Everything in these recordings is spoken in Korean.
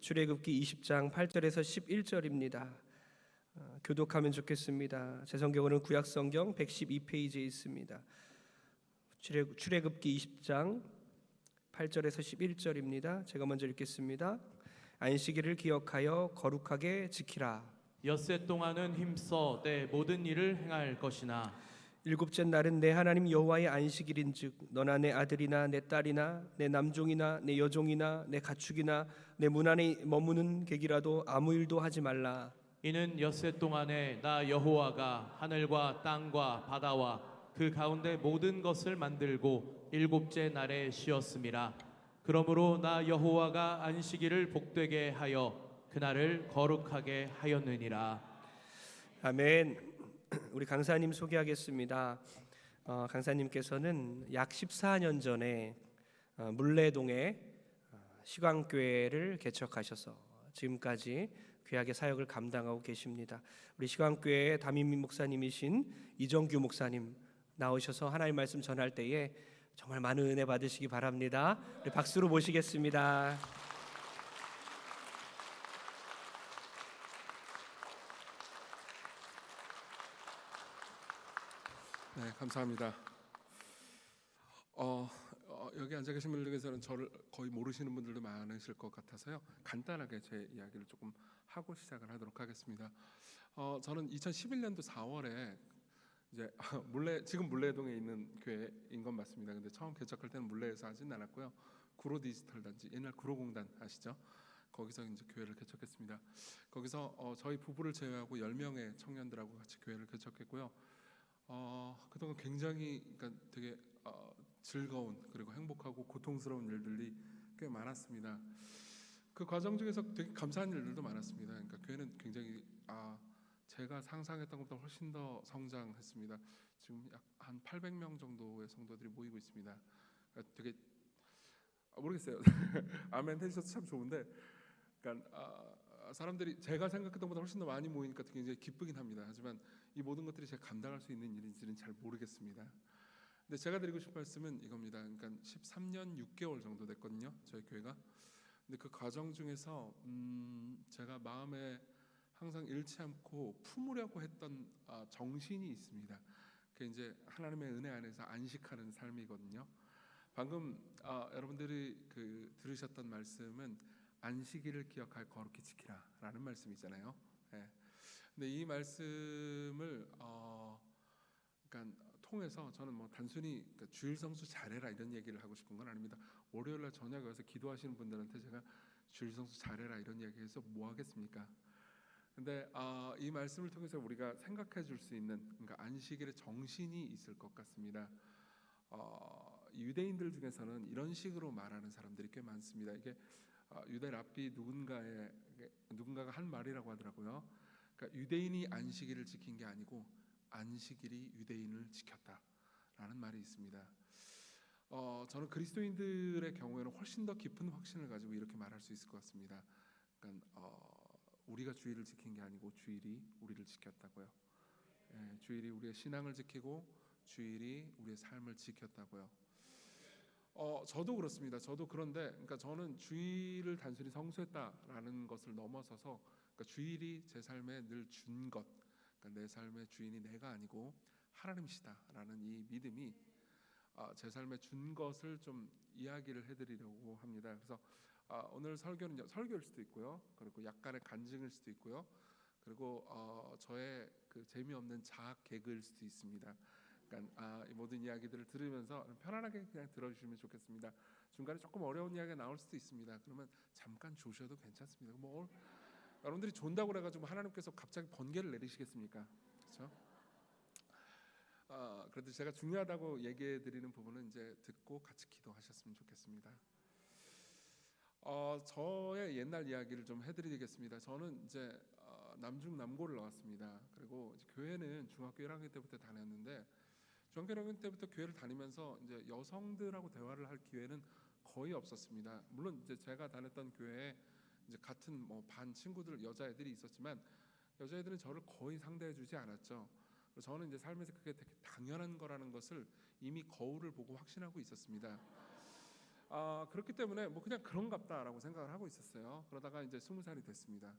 출애굽기 20장 8절에서 11절입니다. 교독하면 좋겠습니다. 제 성경은 구약성경 112페이지에 있습니다. 출애굽기 20장 8절에서 11절입니다. 제가 먼저 읽겠습니다. 안식일을 기억하여 거룩하게 지키라. 엿새 동안은 힘써 내 모든 일을 행할 것이나 일곱째 날은 내 하나님 여호와의 안식일인즉 너나 내 아들이나 내 딸이나 내 남종이나 내 여종이나 내 가축이나 내 문 안에 머무는 객이라도 아무 일도 하지 말라. 이는 엿새 동안에 나 여호와가 하늘과 땅과 바다와 그 가운데 모든 것을 만들고 일곱째 날에 쉬었음이라. 그러므로 나 여호와가 안식일을 복되게 하여 그날을 거룩하게 하였느니라. 아멘. 우리 강사님 소개하겠습니다. 강사님께서는 약 14년 전에 물레동에 시광교회를 개척하셔서 지금까지 귀하게 사역을 감당하고 계십니다. 우리 시광교회의 담임 목사님이신 이정규 목사님 나오셔서 하나님 말씀 전할 때에 정말 많은 은혜 받으시기 바랍니다. 우리 박수로 모시겠습니다. 네, 감사합니다. 여기 앉아 계신 분들 중에서는 저를 거의 모르시는 분들도 많으실 것 같아서요. 간단하게 제 이야기를 조금 하고 시작을 하도록 하겠습니다. 저는 2011년도 4월에 이제 지금 물레동에 있는 교회인 건 맞습니다. 근데 처음 개척할 때는 물레에서 하진 않았고요. 구로 디지털 단지, 옛날 구로공단 아시죠? 거기서 이제 교회를 개척했습니다. 거기서 저희 부부를 제외하고 10명의 청년들하고 같이 교회를 개척했고요. 그동안 굉장히 그러니까 되게 즐거운 그리고 행복하고 고통스러운 일들이 꽤 많았습니다. 그 과정 중에서 되게 감사한 일들도 많았습니다. 그러니까 교회는 굉장히 제가 상상했던 것보다 훨씬 더 성장했습니다. 지금 약 한 800명 정도의 성도들이 모이고 있습니다. 그러니까 되게 모르겠어요. 아멘 해주셔서 참 좋은데, 그러니까 사람들이 제가 생각했던 것보다 훨씬 더 많이 모이니까 굉장히 기쁘긴 합니다. 하지만 이 모든 것들이 제가 감당할 수 있는 일인지는 잘 모르겠습니다. 근데 제가 드리고 싶은 말씀은 이겁니다. 그러니까 13년 6개월 정도 됐거든요, 저희 교회가. 근데 그 과정 중에서 제가 마음에 항상 잃지 않고 품으려고 했던 정신이 있습니다. 그게 이제 하나님의 은혜 안에서 안식하는 삶이거든요. 방금 여러분들이 들으셨던 말씀은 안식일을 기억할 거룩히 지키라라는 말씀이잖아요. 네. 근데 이 말씀을 그러니까 통해서 저는 뭐 단순히 그러니까 주일 성수 잘해라 이런 얘기를 하고 싶은 건 아닙니다. 월요일날 저녁에 와서 기도하시는 분들한테 제가 주일 성수 잘해라 이런 얘기해서 뭐 하겠습니까? 근데 이 말씀을 통해서 우리가 생각해 줄 수 있는 그러니까 안식일의 정신이 있을 것 같습니다. 유대인들 중에서는 이런 식으로 말하는 사람들이 꽤 많습니다. 이게 유대 랍비 누군가가 한 말이라고 하더라고요. 그러니까 유대인이 안식일을 지킨 게 아니고 안식일이 유대인을 지켰다라는 말이 있습니다. 저는 그리스도인들의 경우에는 훨씬 더 깊은 확신을 가지고 이렇게 말할 수 있을 것 같습니다. 그러니까 우리가 주일을 지킨 게 아니고 주일이 우리를 지켰다고요. 주일이 우리의 신앙을 지키고 주일이 우리의 삶을 지켰다고요. 저도 그렇습니다. 저도 그런데 그러니까 저는 주일을 단순히 성수했다라는 것을 넘어서서 그러니까 주일이 제 삶에 늘 준 것, 그러니까 내 삶의 주인이 내가 아니고 하나님이시다라는 이 믿음이 제 삶에 준 것을 좀 이야기를 해드리려고 합니다. 그래서 오늘 설교는 설교일 수도 있고요, 그리고 약간의 간증일 수도 있고요, 그리고 저의 그 재미없는 자학 개그일 수도 있습니다. 그러니까 이 모든 이야기들을 들으면서 편안하게 그냥 들어주시면 좋겠습니다. 중간에 조금 어려운 이야기가 나올 수도 있습니다. 그러면 잠깐 조셔도 괜찮습니다. 뭐 여러분들이 존다고 그래가지고 하나님께서 갑자기 번개를 내리시겠습니까? 그렇죠? 그래도 제가 중요하다고 얘기해 드리는 부분은 이제 듣고 같이 기도하셨으면 좋겠습니다. 저의 옛날 이야기를 좀 해드리겠습니다. 저는 이제 남중 남고를 나왔습니다. 그리고 이제 교회는 중학교 1학년 때부터 다녔는데 중학교 1학년 때부터 교회를 다니면서 이제 여성들하고 대화를 할 기회는 거의 없었습니다. 물론 이제 제가 다녔던 교회에 이제 같은 뭐 반 친구들 여자애들이 있었지만 여자애들은 저를 거의 상대해주지 않았죠. 저는 이제 삶에서 그게 되게 당연한 거라는 것을 이미 거울을 보고 확신하고 있었습니다. 그렇기 때문에 뭐 그냥 그런갑다라고 생각을 하고 있었어요. 그러다가 이제 20살이 됐습니다.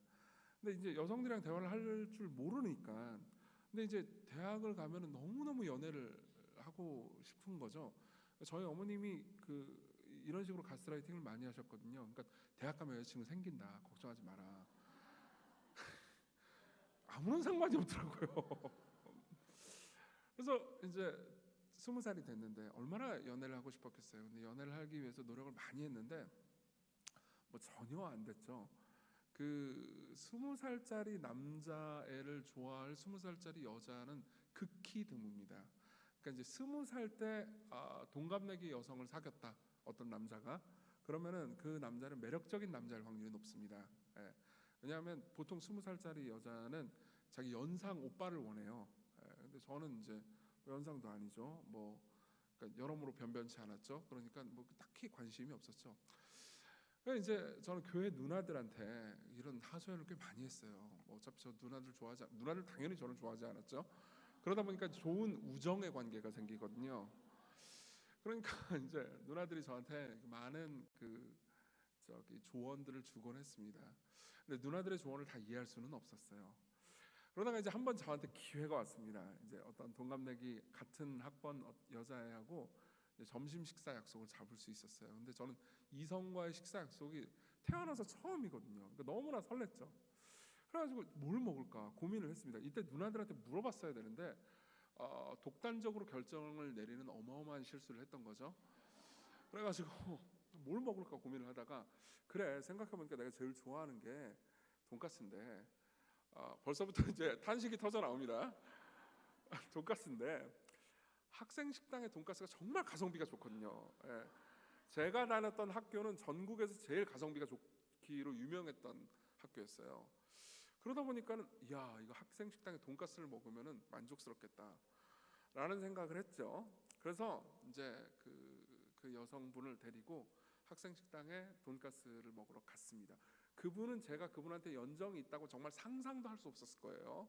근데 이제 여성들이랑 대화를 할 줄 모르니까, 근데 이제 대학을 가면은 너무너무 연애를 하고 싶은 거죠. 저희 어머님이 이런 식으로 가스라이팅을 많이 하셨거든요. 그러니까 대학 가면 여자친구 생긴다, 걱정하지 마라. 아무런 상관이 없더라고요. 그래서 이제 20살이 됐는데 얼마나 연애를 하고 싶었겠어요. 근데 연애를 하기 위해서 노력을 많이 했는데 뭐 전혀 안 됐죠. 20살짜리 남자애를 좋아할 20살짜리 여자는 극히 드뭅니다. 그러니까 이제 20살 때 동갑내기 여성을 사귀었다, 어떤 남자가, 그러면은 그 남자는 매력적인 남자일 확률이 높습니다. 예. 왜냐하면 보통 20살짜리 여자는 자기 연상 오빠를 원해요. 예. 근데 저는 이제 연상도 아니죠. 뭐 그러니까 여러모로 변변치 않았죠. 그러니까 뭐 딱히 관심이 없었죠. 그러니까 이제 저는 교회 누나들한테 이런 하소연을 꽤 많이 했어요. 뭐 어차피 저 누나들 당연히 저를 좋아하지 않았죠. 그러다 보니까 좋은 우정의 관계가 생기거든요. 그러니까 이제 누나들이 저한테 많은 조언들을 주곤 했습니다. 근데 누나들의 조언을 다 이해할 수는 없었어요. 그러다가 이제 한번 저한테 기회가 왔습니다. 이제 어떤 동갑내기 같은 학번 여자애하고 점심 식사 약속을 잡을 수 있었어요. 근데 저는 이성과의 식사 약속이 태어나서 처음이거든요. 그러니까 너무나 설렜죠. 그래가지고 뭘 먹을까 고민을 했습니다. 이때 누나들한테 물어봤어야 되는데 독단적으로 결정을 내리는 어마어마한 실수를 했던 거죠. 그래가지고 뭘 먹을까 고민을 하다가, 그래 생각해보니까 내가 제일 좋아하는 게 돈가스인데, 벌써부터 이제 탄식이 터져 나옵니다. 돈가스인데 학생 식당의 돈가스가 정말 가성비가 좋거든요. 예. 제가 다녔던 학교는 전국에서 제일 가성비가 좋기로 유명했던 학교였어요. 그러다 보니까는 야, 이거 학생 식당에 돈가스를 먹으면은 만족스럽겠다라는 생각을 했죠. 그래서 이제 그 여성분을 데리고 학생 식당에 돈가스를 먹으러 갔습니다. 그분은 제가 그분한테 연정이 있다고 정말 상상도 할 수 없었을 거예요.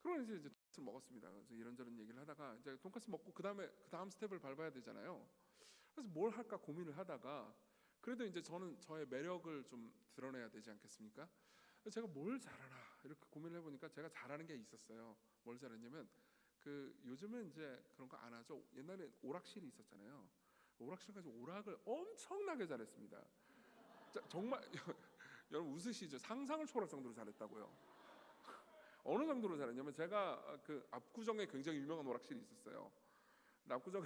그러면 이제 돈가스를 먹었습니다. 그래서 이런저런 얘기를 하다가 이제 돈가스 먹고 그 다음 스텝을 밟아야 되잖아요. 그래서 뭘 할까 고민을 하다가, 그래도 이제 저는 저의 매력을 좀 드러내야 되지 않겠습니까? 제가 뭘 잘하나 이렇게 고민을 해보니까 제가 잘하는 게 있었어요. 뭘 잘했냐면 요즘은 이제 그런 거 안 하죠. 옛날에 오락실이 있었잖아요. 오락실 가지고 오락을 엄청나게 잘했습니다. 정말 여러분 웃으시죠? 상상을 초월할 정도로 잘했다고요. 어느 정도로 잘했냐면 제가 압구정에 굉장히 유명한 오락실이 있었어요. 압구정에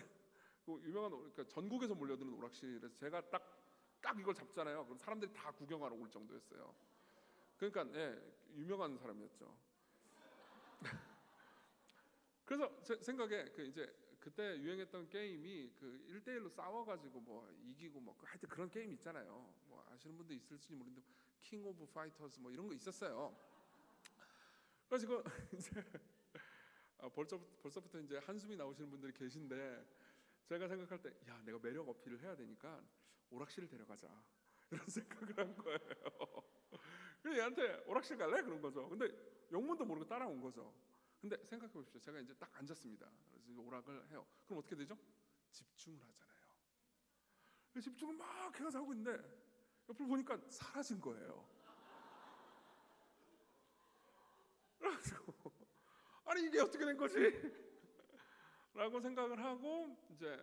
그러니까 전국에서 몰려드는 오락실에서 제가 딱 이걸 잡잖아요. 그럼 사람들이 다 구경하러 올 정도였어요. 그러니까 유명한 사람이었죠. 그래서 제 생각에 이제 그때 유행했던 게임이 1대1로 싸워가지고 뭐 이기고 뭐 하여튼 그런 게임 있잖아요. 뭐 아시는 분도 있을지 모르는데 킹 오브 파이터즈 뭐 이런 거 있었어요. 그래서 이제 벌써부터 이제 한숨이 나오시는 분들이 계신데, 제가 생각할 때 야, 내가 매력 어필을 해야 되니까 오락실을 데려가자 이런 생각을 한 거예요. 그래서 얘한테 오락실 갈래? 그런 거죠. 근데 영문도 모르고 따라온 거죠. 근데 생각해 보십시오. 제가 이제 딱 앉았습니다. 그래서 오락을 해요. 그럼 어떻게 되죠? 집중을 하잖아요. 집중을 막 해서 하고 있는데 옆을 보니까 사라진 거예요. 그래가지고 아니 이게 어떻게 된 거지? 라고 생각을 하고 이제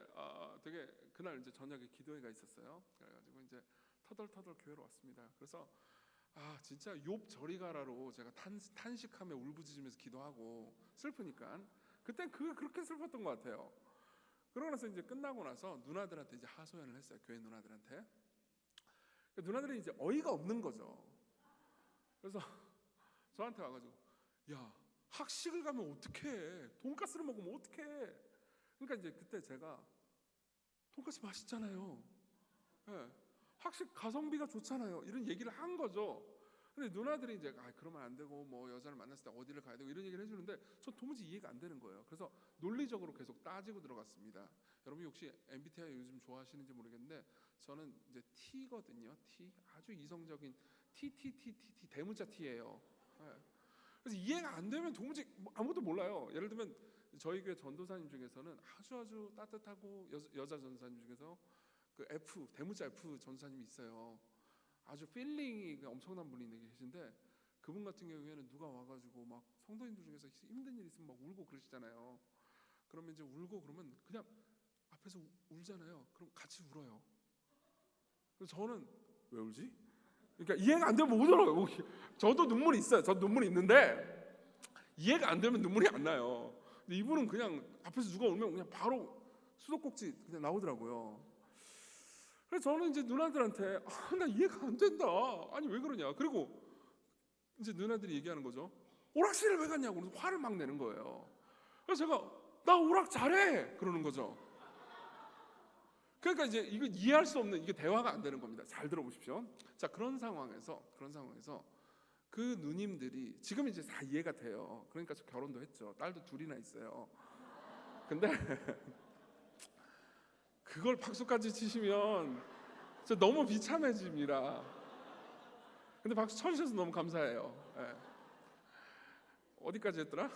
되게 그날 이제 저녁에 기도회가 있었어요. 그래가지고 이제 터덜터덜 교회로 왔습니다. 그래서 진짜 욥 저리 가라로 제가 탄식하며 울부짖으면서 기도하고 슬프니까 그땐 그렇게 슬펐던 것 같아요. 그러고 나서 이제 끝나고 나서 누나들한테 이제 하소연을 했어요. 교회 누나들한테. 누나들이 이제 어이가 없는 거죠. 그래서 저한테 와가지고 야, 학식을 가면 어떡해? 돈가스를 먹으면 어떡해? 그러니까 이제 그때 제가 돈가스 맛있잖아요. 예, 학식 가성비가 좋잖아요. 이런 얘기를 한 거죠. 근데 누나들이 이제 그러면 안 되고 뭐 여자를 만났을 때 어디를 가야 되고 이런 얘기를 해주는데 전 도무지 이해가 안 되는 거예요. 그래서 논리적으로 계속 따지고 들어갔습니다. 여러분 혹시 MBTI 요즘 좋아하시는지 모르겠는데 저는 이제 T거든요. T 아주 이성적인 T 대문자 T예요. 예. 그래서 이해가 안 되면 도무지 아무것도 몰라요. 예를 들면 저희 교회 전도사님 중에서는 아주 따뜻하고 여자 전도사님 중에서 그 F 대문자 F 전사님이 있어요. 아주 필링이 엄청난 분이 계신데 그분 같은 경우에는 누가 와가지고 막 성도님들 중에서 힘든 일 있으면 막 울고 그러시잖아요. 그러면 이제 울고 그러면 그냥 앞에서 울잖아요. 그럼 같이 울어요. 그래서 저는 왜 울지? 그러니까 이해가 안 되면 못 울어요. 저도 눈물이 있어요. 저도 눈물이 있는데 이해가 안 되면 눈물이 안 나요. 근데 이분은 그냥 앞에서 누가 울면 그냥 바로 수도꼭지 그냥 나오더라고요. 그래서 저는 이제 누나들한테 나 이해가 안 된다. 아니 왜 그러냐. 그리고 이제 누나들이 얘기하는 거죠. 오락실을 왜 갔냐고 그래서 화를 막 내는 거예요. 그래서 제가 나 오락 잘해 그러는 거죠. 그러니까 이제 이거 이해할 수 없는 이게 대화가 안 되는 겁니다. 잘 들어보십시오. 자 그런 상황에서 그 누님들이 지금 이제 다 이해가 돼요. 그러니까 저 결혼도 했죠. 딸도 둘이나 있어요. 근데 그걸 박수까지 치시면 진짜 너무 비참해집니다. 근데 박수 쳐주셔서 너무 감사해요. 네. 어디까지 했더라?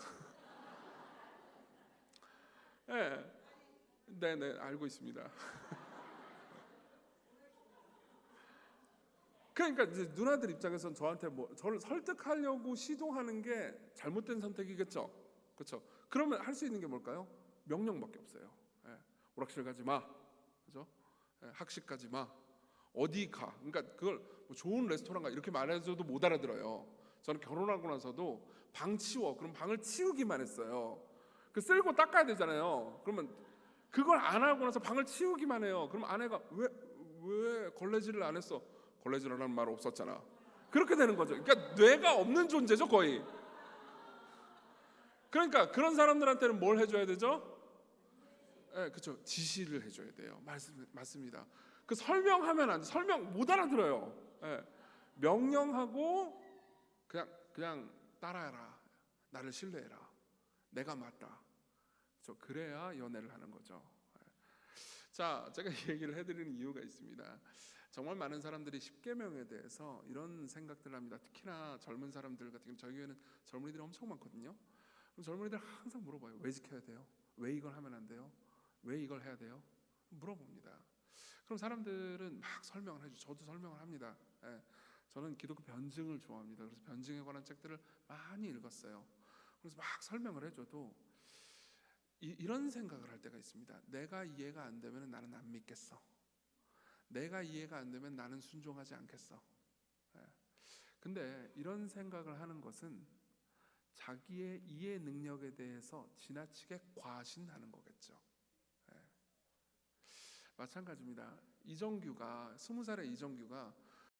네, 알고 있습니다. 그러니까 이제 누나들 입장에서는 저한테 저를 설득하려고 시도하는 게 잘못된 선택이겠죠. 그렇죠? 그러면 할 수 있는 게 뭘까요? 명령밖에 없어요. 오락실 가지 마. 그죠? 학식 가지 마. 어디 가. 그러니까 그걸 뭐 좋은 레스토랑 가 이렇게 말해줘도 못 알아들어요. 저는 결혼하고 나서도 방 치워. 그럼 방을 치우기만 했어요. 그 쓸고 닦아야 되잖아요. 그러면 그걸 안 하고 나서 방을 치우기만 해요. 그럼 아내가 왜 걸레질을 안 했어? 걸레질하라는 말 없었잖아. 그렇게 되는 거죠. 그러니까 뇌가 없는 존재죠 거의. 그러니까 그런 사람들한테는 뭘 해줘야 되죠? 그렇죠. 지시를 해줘야 돼요. 맞습니다. 그 설명하면 안 돼. 설명 못 알아들어요. 명령하고 그냥 따라해라. 나를 신뢰해라. 내가 맞다. 그래야 연애를 하는 거죠. 자, 제가 이 얘기를 해드리는 이유가 있습니다. 정말 많은 사람들이 십계명에 대해서 이런 생각들을 합니다. 특히나 젊은 사람들 같은 경우 저희 교회는 젊은이들이 엄청 많거든요. 그럼 젊은이들 항상 물어봐요. 왜 지켜야 돼요? 왜 이걸 하면 안 돼요? 왜 이걸 해야 돼요? 물어봅니다. 그럼 사람들은 막 설명을 해주죠. 저도 설명을 합니다. 저는 기독교 변증을 좋아합니다. 그래서 변증에 관한 책들을 많이 읽었어요. 그래서 막 설명을 해줘도 이런 생각을 할 때가 있습니다. 내가 이해가 안 되면 나는 안 믿겠어. 내가 이해가 안 되면 나는 순종하지 않겠어. 근데 이런 생각을 하는 것은 자기의 이해 능력에 대해서 지나치게 과신하는 거겠죠. 마찬가지입니다. 20살의 이정규가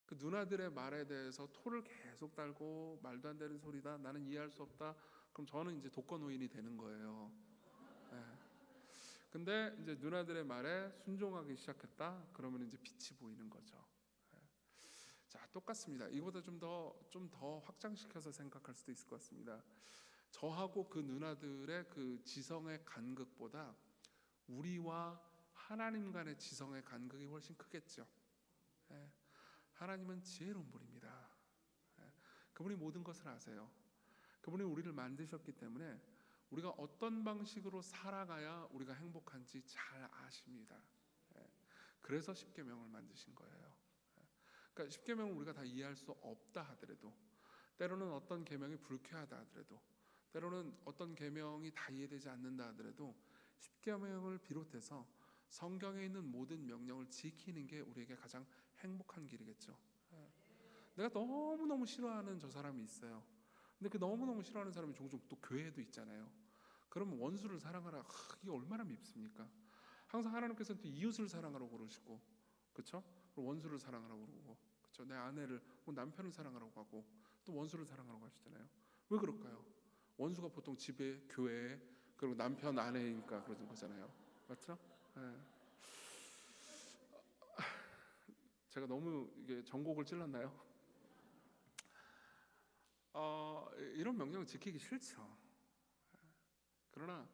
그 누나들의 말에 대해서 토를 계속 달고 말도 안 되는 소리다. 나는 이해할 수 없다. 그럼 저는 이제 독거노인이 되는 거예요. 근데 이제 누나들의 말에 순종하기 시작했다. 그러면 이제 빛이 보이는 거죠. 자, 똑같습니다. 이거보다 좀 더 확장시켜서 생각할 수도 있을 것 같습니다. 저하고 그 누나들의 그 지성의 간극보다 우리와 하나님 간의 지성의 간극이 훨씬 크겠죠. 하나님은 지혜로운 분입니다. 그분이 모든 것을 아세요. 그분이 우리를 만드셨기 때문에 우리가 어떤 방식으로 살아가야 우리가 행복한지 잘 아십니다. 그래서 십계명을 만드신 거예요. 그러니까 십계명을 우리가 다 이해할 수 없다 하더라도, 때로는 어떤 계명이 불쾌하다 하더라도, 때로는 어떤 계명이 다 이해되지 않는다 하더라도 십계명을 비롯해서 성경에 있는 모든 명령을 지키는 게 우리에게 가장 행복한 길이겠죠. 내가 너무너무 싫어하는 저 사람이 있어요. 근데 그 너무너무 싫어하는 사람이 종종 또 교회에도 있잖아요. 그러면 원수를 사랑하라. 이게 얼마나 밉습니까? 항상 하나님께서는 또 이웃을 사랑하라고 그러시고, 그렇죠? 원수를 사랑하라고 그러고, 그렇죠? 내 아내를, 남편을 사랑하라고 하고, 또 원수를 사랑하라고 하시잖아요. 왜 그럴까요? 원수가 보통 집에, 교회에, 그리고 남편, 아내니까 그러는 거잖아요. 맞죠? 제가 너무 이게 전곡을 찔렀나요? 이런 명령을 지키기 싫죠. 그러나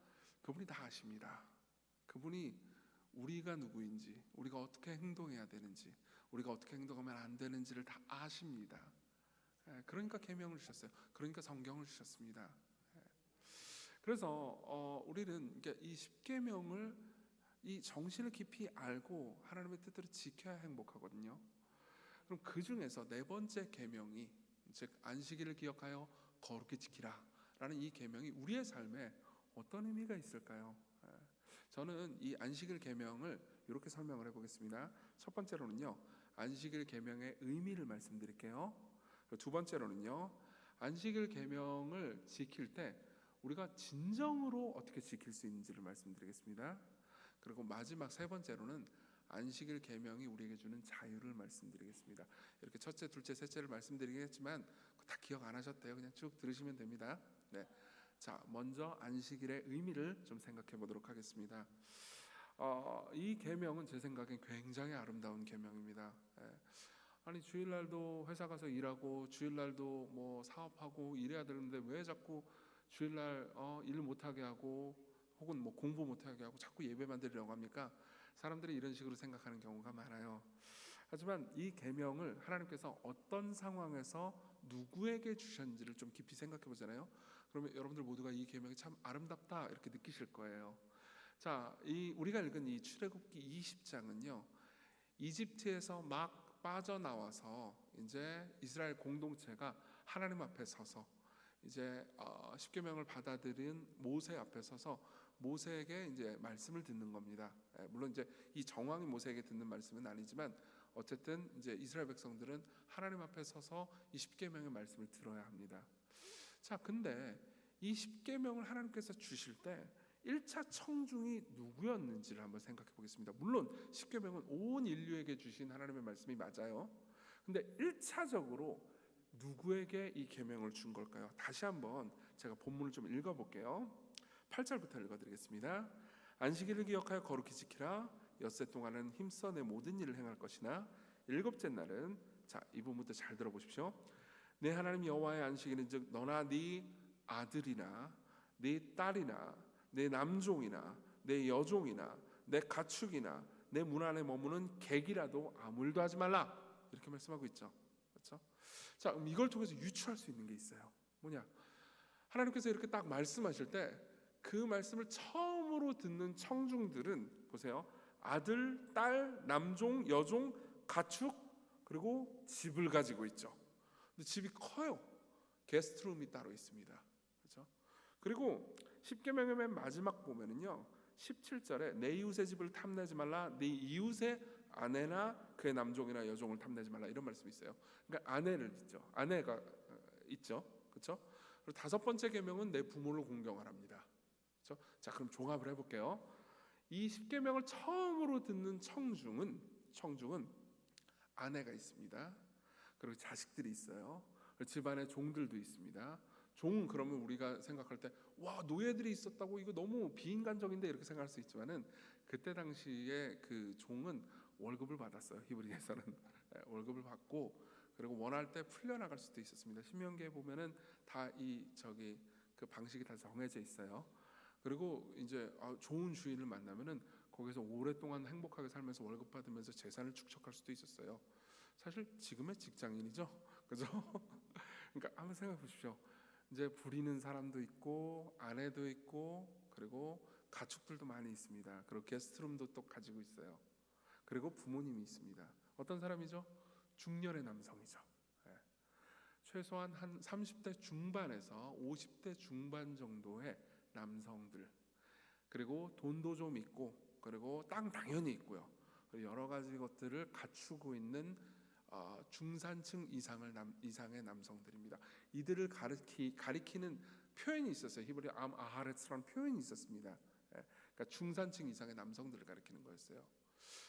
그분이 다 아십니다. 그분이 우리가 누구인지, 우리가 어떻게 행동해야 되는지, 우리가 어떻게 행동하면 안 되는지를 다 아십니다. 그러니까 계명을 주셨어요. 그러니까 성경을 주셨습니다. 그래서 우리는 이 십계명을 이 정신을 깊이 알고 하나님의 뜻대로 지켜야 행복하거든요. 그럼 그 중에서 네 번째 계명이, 즉 안식일을 기억하여 거룩히 지키라라는 이 계명이 우리의 삶에 어떤 의미가 있을까요? 저는 이 안식일 계명을 이렇게 설명을 해보겠습니다. 첫 번째로는요, 안식일 계명의 의미를 말씀드릴게요. 두 번째로는요, 안식일 계명을 지킬 때 우리가 진정으로 어떻게 지킬 수 있는지를 말씀드리겠습니다. 그리고 마지막 세 번째로는 안식일 계명이 우리에게 주는 자유를 말씀드리겠습니다. 이렇게 첫째, 둘째, 셋째를 말씀드리겠지만 다 기억 안 하셨대요. 그냥 쭉 들으시면 됩니다. 네. 자, 먼저 안식일의 의미를 좀 생각해 보도록 하겠습니다. 이 계명은 제 생각엔 굉장히 아름다운 계명입니다. 아니 주일날도 회사 가서 일하고 주일날도 뭐 사업하고 일해야 되는데 왜 자꾸 주일날 일 못하게 하고 혹은 뭐 공부 못하게 하고 자꾸 예배만 드리려고 합니까? 사람들이 이런 식으로 생각하는 경우가 많아요. 하지만 이 계명을 하나님께서 어떤 상황에서 누구에게 주셨는지를 좀 깊이 생각해 보잖아요. 그러면 여러분들 모두가 이 계명이 참 아름답다 이렇게 느끼실 거예요. 자, 우리가 읽은 이 출애굽기 20장은요, 이집트에서 막 빠져나와서 이제 이스라엘 공동체가 하나님 앞에 서서 이제 십계명을 받아들인 모세 앞에 서서 모세에게 이제 말씀을 듣는 겁니다. 물론 이제 이 정황이 모세에게 듣는 말씀은 아니지만 어쨌든 이제 이스라엘 백성들은 하나님 앞에 서서 이 십계명의 말씀을 들어야 합니다. 자, 근데 이 십계명을 하나님께서 주실 때 1차 청중이 누구였는지를 한번 생각해 보겠습니다. 물론 십계명은 온 인류에게 주신 하나님의 말씀이 맞아요. 근데 1차적으로 누구에게 이 계명을 준 걸까요? 다시 한번 제가 본문을 좀 읽어 볼게요. 8절부터 읽어 드리겠습니다. 안식일을 기억하여 거룩히 지키라. 엿새 동안은 힘써 내 모든 일을 행할 것이나 일곱째 날은, 자, 이 부분부터 잘 들어보십시오. 내 하나님 여호와의 안식일은즉 너나 네 아들이나 네 딸이나 내 남종이나 내 여종이나 내 가축이나 내 문 안에 머무는 객이라도 아무 일도 하지 말라, 이렇게 말씀하고 있죠. 그렇죠? 자, 그럼 이걸 통해서 유추할 수 있는 게 있어요. 뭐냐? 하나님께서 이렇게 딱 말씀하실 때 그 말씀을 처음으로 듣는 청중들은 보세요. 아들, 딸, 남종, 여종, 가축, 그리고 집을 가지고 있죠. 근데 집이 커요. 게스트룸이 따로 있습니다. 그렇죠? 그리고 십계명의 맨 마지막 보면은요, 17절에 내 이웃의 집을 탐내지 말라, 네 이웃의 아내나 그의 남종이나 여종을 탐내지 말라, 이런 말씀이 있어요. 그러니까 아내를 있죠. 아내가 있죠. 그렇죠? 그리고 다섯 번째 계명은 내 부모를 공경하랍니다. 그렇죠? 자, 그럼 종합을 해볼게요. 이 십계명을 처음으로 듣는 청중은 아내가 있습니다. 그리고 자식들이 있어요. 집안에 종들도 있습니다. 종, 그러면 우리가 생각할 때 와, 노예들이 있었다고 이거 너무 비인간적인데 이렇게 생각할 수 있지만은 그때 당시에 그 종은 월급을 받았어요. 히브리에서는 월급을 받고, 그리고 원할 때 풀려나갈 수도 있었습니다. 신명기에 보면은 다 그 방식이 다 정해져 있어요. 그리고 이제 좋은 주인을 만나면은 거기서 오랫동안 행복하게 살면서 월급 받으면서 재산을 축적할 수도 있었어요. 사실 지금의 직장인이죠, 그죠? 그러니까 한번 생각해 보십시오. 이제 부리는 사람도 있고 아내도 있고 그리고 가축들도 많이 있습니다. 그리고 게스트룸도 또 가지고 있어요. 그리고 부모님이 있습니다. 어떤 사람이죠? 중년의 남성이죠. 최소한 한 30대 중반에서 50대 중반 정도의 남성들, 그리고 돈도 좀 있고, 그리고 땅 당연히 있고요. 그리고 여러 가지 것들을 갖추고 있는 중산층 이상의 남성들입니다. 이들을 가리키는 표현이 있었어요. 히브리 아하레츠라는 표현이 있었습니다. 그러니까 중산층 이상의 남성들을 가리키는 거였어요.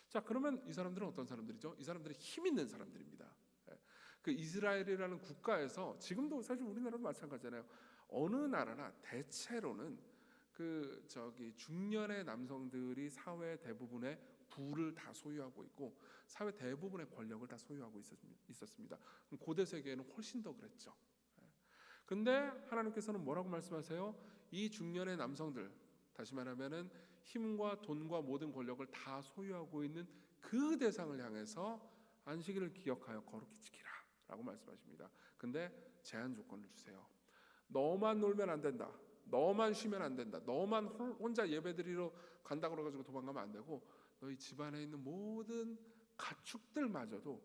자, 그러면 이 사람들은 어떤 사람들이죠? 이 사람들은 힘 있는 사람들입니다. 그 이스라엘이라는 국가에서, 지금도 사실 우리나라도 마찬가지잖아요. 어느 나라나 대체로는 중년의 남성들이 사회 대부분의 부를 다 소유하고 있고 사회 대부분의 권력을 다 소유하고 있었습니다. 고대 세계에는 훨씬 더 그랬죠. 근데 하나님께서는 뭐라고 말씀하세요? 이 중년의 남성들, 다시 말하면은 힘과 돈과 모든 권력을 다 소유하고 있는 그 대상을 향해서 안식일을 기억하여 거룩히 지키라 라고 말씀하십니다. 근데 제한 조건을 주세요. 너만 놀면 안 된다. 너만 쉬면 안 된다. 너만 혼자 예배드리러 간다 그래가지고 도망가면 안 되고 너희 집안에 있는 모든 가축들마저도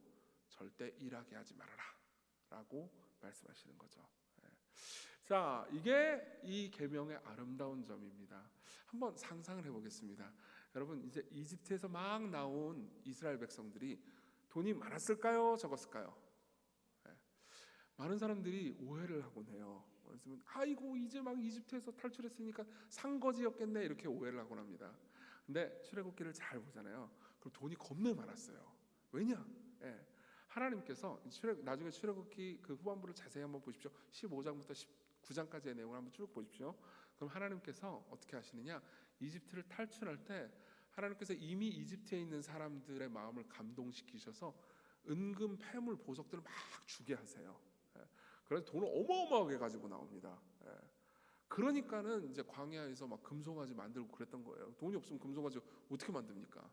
절대 일하게 하지 말아라 라고 말씀하시는 거죠. 예. 자, 이게 이 계명의 아름다운 점입니다. 한번 상상을 해보겠습니다. 여러분, 이제 이집트에서 막 나온 이스라엘 백성들이 돈이 많았을까요? 적었을까요? 예. 많은 사람들이 오해를 하곤 해요. 그래서 아이고 이제 막 이집트에서 탈출했으니까 상거지였겠네 이렇게 오해를 하곤 합니다. 근데 출애굽기를 잘 보잖아요. 그럼 돈이 겁내 많았어요. 왜냐? 예. 하나님께서 나중에 출애굽기 그 후반부를 자세히 한번 보십시오. 15장부터 19장까지의 내용을 한번 쭉 보십시오. 그럼 하나님께서 어떻게 하시느냐? 이집트를 탈출할 때 하나님께서 이미 이집트에 있는 사람들의 마음을 감동시키셔서 은금, 패물, 보석들을 막 주게 하세요. 예. 그래서 돈을 어마어마하게 가지고 나옵니다. 예. 그러니까는 이제 광야에서 막 금송아지 만들고 그랬던 거예요. 돈이 없으면 금송아지 어떻게 만듭니까?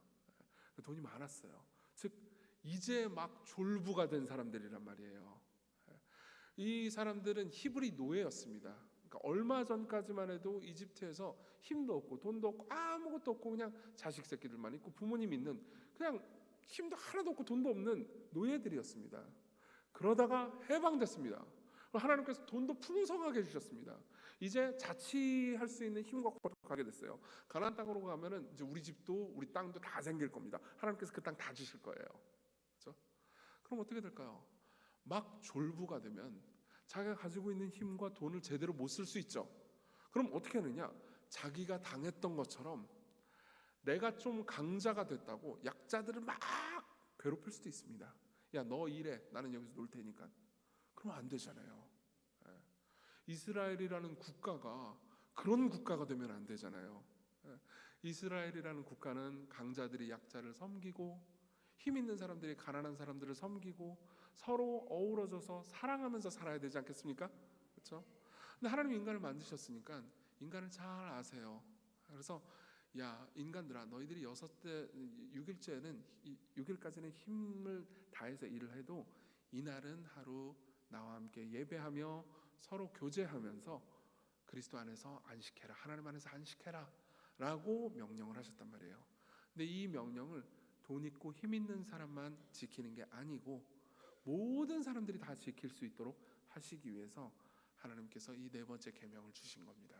예. 돈이 많았어요. 즉 이제 막 졸부가 된 사람들이란 말이에요. 예. 이 사람들은 히브리 노예였습니다. 그러니까 얼마 전까지만 해도 이집트에서 힘도 없고 돈도 없고 아무것도 없고 그냥 자식 새끼들만 있고 부모님 있는 그냥 힘도 하나도 없고 돈도 없는 노예들이었습니다. 그러다가 해방됐습니다. 하나님께서 돈도 풍성하게 주셨습니다. 이제 자치할 수 있는 힘과 가게 됐어요. 가나안 땅으로 가면은 이제 우리 집도 우리 땅도 다 생길 겁니다. 하나님께서 그 땅 다 주실 거예요. 그렇죠? 그럼 어떻게 될까요? 막 졸부가 되면 자기가 가지고 있는 힘과 돈을 제대로 못 쓸 수 있죠. 그럼 어떻게 하느냐? 자기가 당했던 것처럼 내가 좀 강자가 됐다고 약자들을 막 괴롭힐 수도 있습니다. 야, 너 일해. 나는 여기서 놀 테니까. 그러면 안 되잖아요. 예. 이스라엘이라는 국가가 그런 국가가 되면 안 되잖아요. 예. 이스라엘이라는 국가는 강자들이 약자를 섬기고 힘 있는 사람들이 가난한 사람들을 섬기고 서로 어우러져서 사랑하면서 살아야 되지 않겠습니까? 그렇죠? 근데 하나님 인간을 만드셨으니까 인간을 잘 아세요. 그래서 야 인간들아 너희들이 6일째는 6일까지는 힘을 다해서 일을 해도 이날은 하루 나와 함께 예배하며 서로 교제하면서 그리스도 안에서 안식해라. 하나님 안에서 안식해라 라고 명령을 하셨단 말이에요. 근데 이 명령을 돈 있고 힘 있는 사람만 지키는 게 아니고 모든 사람들이 다 지킬 수 있도록 하시기 위해서 하나님께서 이 네 번째 계명을 주신 겁니다.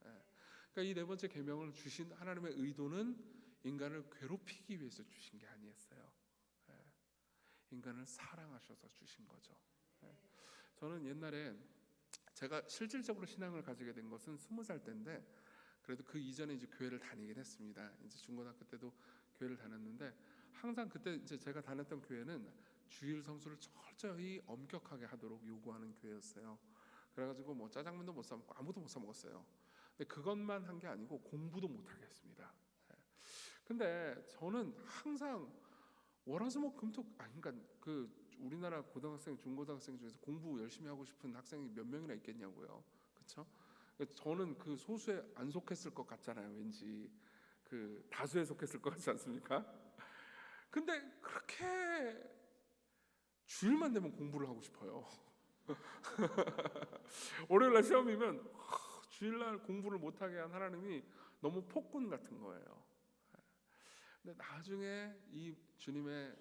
예. 그러니까 이 네 번째 계명을 주신 하나님의 의도는 인간을 괴롭히기 위해서 주신 게 아니었어요. 예. 인간을 사랑하셔서 주신 거죠. 예. 저는 옛날에 제가 실질적으로 신앙을 가지게 된 것은 20살 때인데 그래도 그 이전에 이제 교회를 다니긴 했습니다. 이제 중고등학교 때도 교회를 다녔는데 항상 그때 이제 제가 다녔던 교회는 주일 성수를 철저히 엄격하게 하도록 요구하는 교회였어요. 그래가지고 뭐 짜장면도 못 사 먹고 아무도 못 사 먹었어요. 근데 그것만 한 게 아니고 공부도 못 하게 했습니다. 예. 근데 저는 항상 월화수목금토 그러니까 그 우리나라 고등학생, 중고등학생 중에서 공부 열심히 하고 싶은 학생이 몇 명이나 있겠냐고요. 그렇죠? 저는 그 소수에 안 속했을 것 같잖아요. 왠지 그 다수에 속했을 것 같지 않습니까? 근데 그렇게 주일만 되면 공부를 하고 싶어요. 월요일날 시험이면 주일날 공부를 못하게 한 하나님이 너무 폭군 같은 거예요. 근데 나중에 이 주님의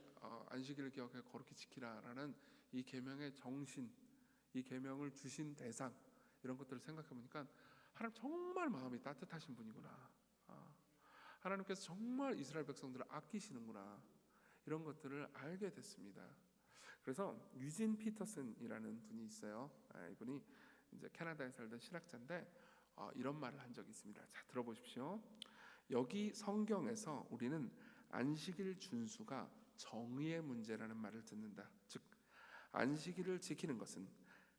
안식일을 기억해 거룩히 지키라라는 이 계명의 정신, 이 계명을 주신 대상 이런 것들을 생각해 보니까 하나님 정말 마음이 따뜻하신 분이구나. 하나님께서 정말 이스라엘 백성들을 아끼시는구나. 이런 것들을 알게 됐습니다. 그래서 유진 피터슨이라는 분이 있어요. 이분이 이제 캐나다에 살던 신학자인데 이런 말을 한 적이 있습니다. 자, 들어보십시오. 여기 성경에서 우리는 안식일 준수가 정의의 문제라는 말을 듣는다. 즉 안식일을 지키는 것은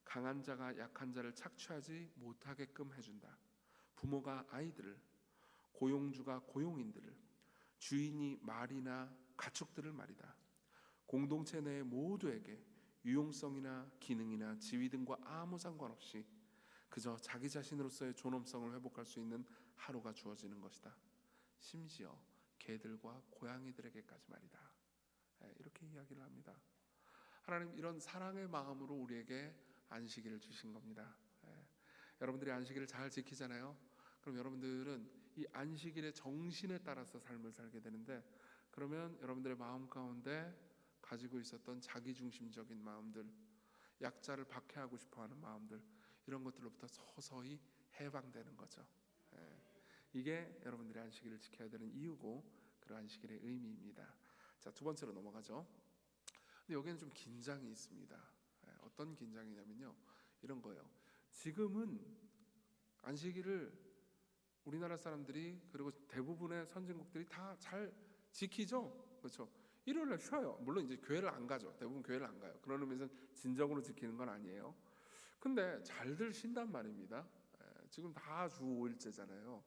강한 자가 약한 자를 착취하지 못하게끔 해준다. 부모가 아이들을, 고용주가 고용인들을, 주인이 말이나 가축들을 말이다. 공동체 내 모두에게 유용성이나 기능이나 지위 등과 아무 상관없이 그저 자기 자신으로서의 존엄성을 회복할 수 있는 하루가 주어지는 것이다. 심지어 개들과 고양이들에게까지 말이다. 이렇게 이야기를 합니다. 하나님 이런 사랑의 마음으로 우리에게 안식일을 주신 겁니다. 여러분들이 안식일을 잘 지키잖아요. 그럼 여러분들은 이 안식일의 정신에 따라서 삶을 살게 되는데, 그러면 여러분들의 마음 가운데 가지고 있었던 자기중심적인 마음들, 약자를 박해하고 싶어하는 마음들, 이런 것들로부터 서서히 해방되는 거죠. 예. 이게 여러분들이 안식일을 지켜야 되는 이유고, 그 안식일의 의미입니다. 자, 두 번째로 넘어가죠. 근데 여기는 좀 긴장이 있습니다. 예, 어떤 긴장이냐면요, 이런 거예요. 지금은 안식일을 우리나라 사람들이, 그리고 대부분의 선진국들이 다 잘 지키죠. 그렇죠? 일요일날 쉬어요. 물론 이제 교회를 안 가죠. 대부분 교회를 안 가요. 그런 의미에서 진정으로 지키는 건 아니에요. 근데 잘들 쉰단 말입니다. 지금 다 주 5일제잖아요.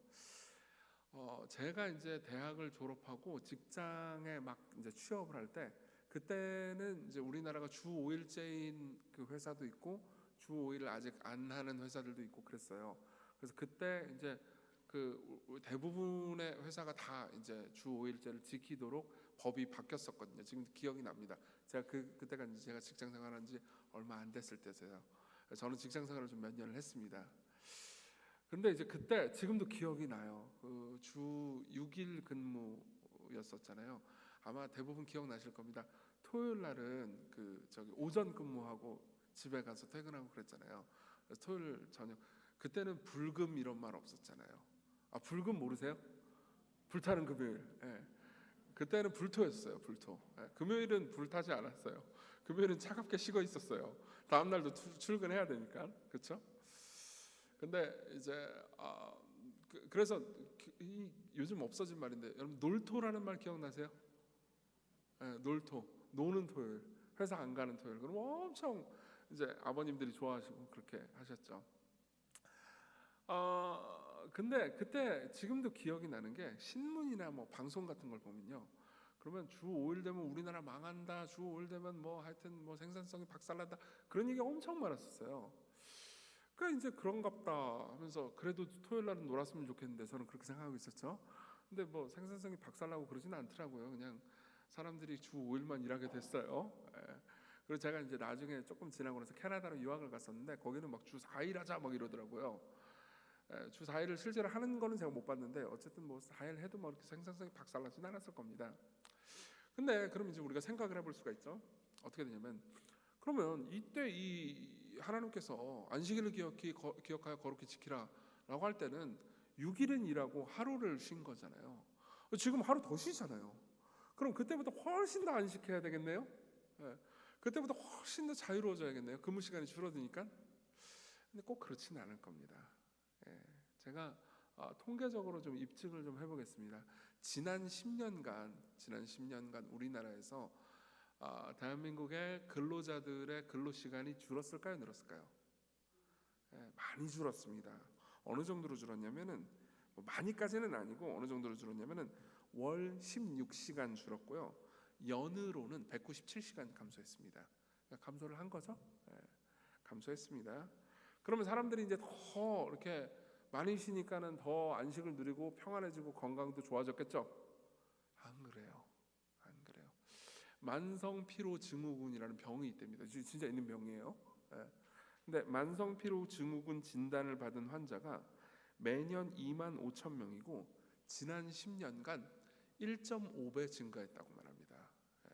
제가 이제 대학을 졸업하고 직장에 막 이제 취업을 할 때, 그때는 이제 우리나라가 주 5일제인 그 회사도 있고 주 5일을 아직 안 하는 회사들도 있고 그랬어요. 그래서 그때 이제 그 대부분의 회사가 다 이제 주 5일제를 지키도록 법이 바뀌었었거든요. 지금 기억이 납니다. 제가 그때가 이제 제가 직장 생활한 지 얼마 안 됐을 때세요. 저는 직장 생활을 좀 몇 년을 했습니다. 근데 이제 그때 지금도 기억이 나요. 그 주 6일 근무였었잖아요. 아마 대부분 기억나실 겁니다. 토요일 날은 그 저기 오전 근무하고 집에 가서 퇴근하고 그랬잖아요. 그래서 토요일 저녁, 그때는 불금 이런 말 없었잖아요. 아, 불금 모르세요? 불타는 금요일. 예. 그때는 불토였어요. 불토. 예. 금요일은 불타지 않았어요. 금요일은 차갑게 식어 있었어요. 다음 날도 출근해야 되니까. 그렇죠? 근데 이제 그래서 요즘 없어진 말인데, 여러분 놀토라는 말 기억나세요? 예, 놀토, 노는 토요일, 회사 안 가는 토요일. 그럼 엄청 이제 아버님들이 좋아하시고 그렇게 하셨죠. 근데 그때 지금도 기억이 나는 게, 신문이나 뭐 방송 같은 걸 보면요, 그러면 주 5일 되면 우리나라 망한다, 주 5일 되면 뭐 하여튼 뭐 생산성이 박살난다, 그런 얘기 엄청 많았었어요. 그러니까 이제 그런갑다 하면서, 그래도 토요일 날은 놀았으면 좋겠는데 저는 그렇게 생각하고 있었죠. 근데 뭐 생산성이 박살나고 그러지는 않더라고요. 그냥 사람들이 주 5일만 일하게 됐어요. 예. 그리고 제가 이제 나중에 조금 지나고 나서 캐나다로 유학을 갔었는데, 거기는 막 주 4일 하자 막 이러더라고요. 예, 주 4일을 실제로 하는 거는 제가 못 봤는데, 어쨌든 뭐 4일 해도 뭐 이렇게 생산성이 박살나진 않았을 겁니다. 근데 그럼 이제 우리가 생각을 해볼 수가 있죠. 어떻게 되냐면, 그러면 이때 이 하나님께서 안식일을 기억하여 거룩히 지키라라고 할 때는 6일은 일하고 하루를 쉰 거잖아요. 지금 하루 더 쉬잖아요. 그럼 그때부터 훨씬 더 안식해야 되겠네요. 예, 그때부터 훨씬 더 자유로워져야겠네요. 근무 시간이 줄어드니까. 근데 꼭 그렇지는 않을 겁니다. 예, 제가 통계적으로 좀 입증을 좀 해보겠습니다. 지난 10년간 우리나라에서 대한민국의 근로자들의 근로 시간이 줄었을까요, 늘었을까요? 예, 많이 줄었습니다. 어느 정도로 줄었냐면은, 뭐 많이까지는 아니고 어느 정도로 줄었냐면은 월 16시간 줄었고요. 연으로는 197시간 감소했습니다. 그러니까 감소를 한 거죠. 예, 감소했습니다. 그러면 사람들이 이제 더 이렇게 많이 쉬니까는 더 안식을 누리고 평안해지고 건강도 좋아졌겠죠? 안 그래요. 안 그래요. 만성 피로 증후군이라는 병이 있답니다. 진짜 있는 병이에요. 예. 근데 만성 피로 증후군 진단을 받은 환자가 매년 2만 5천 명이고 지난 10년간 1.5배 증가했다고 말합니다. 예.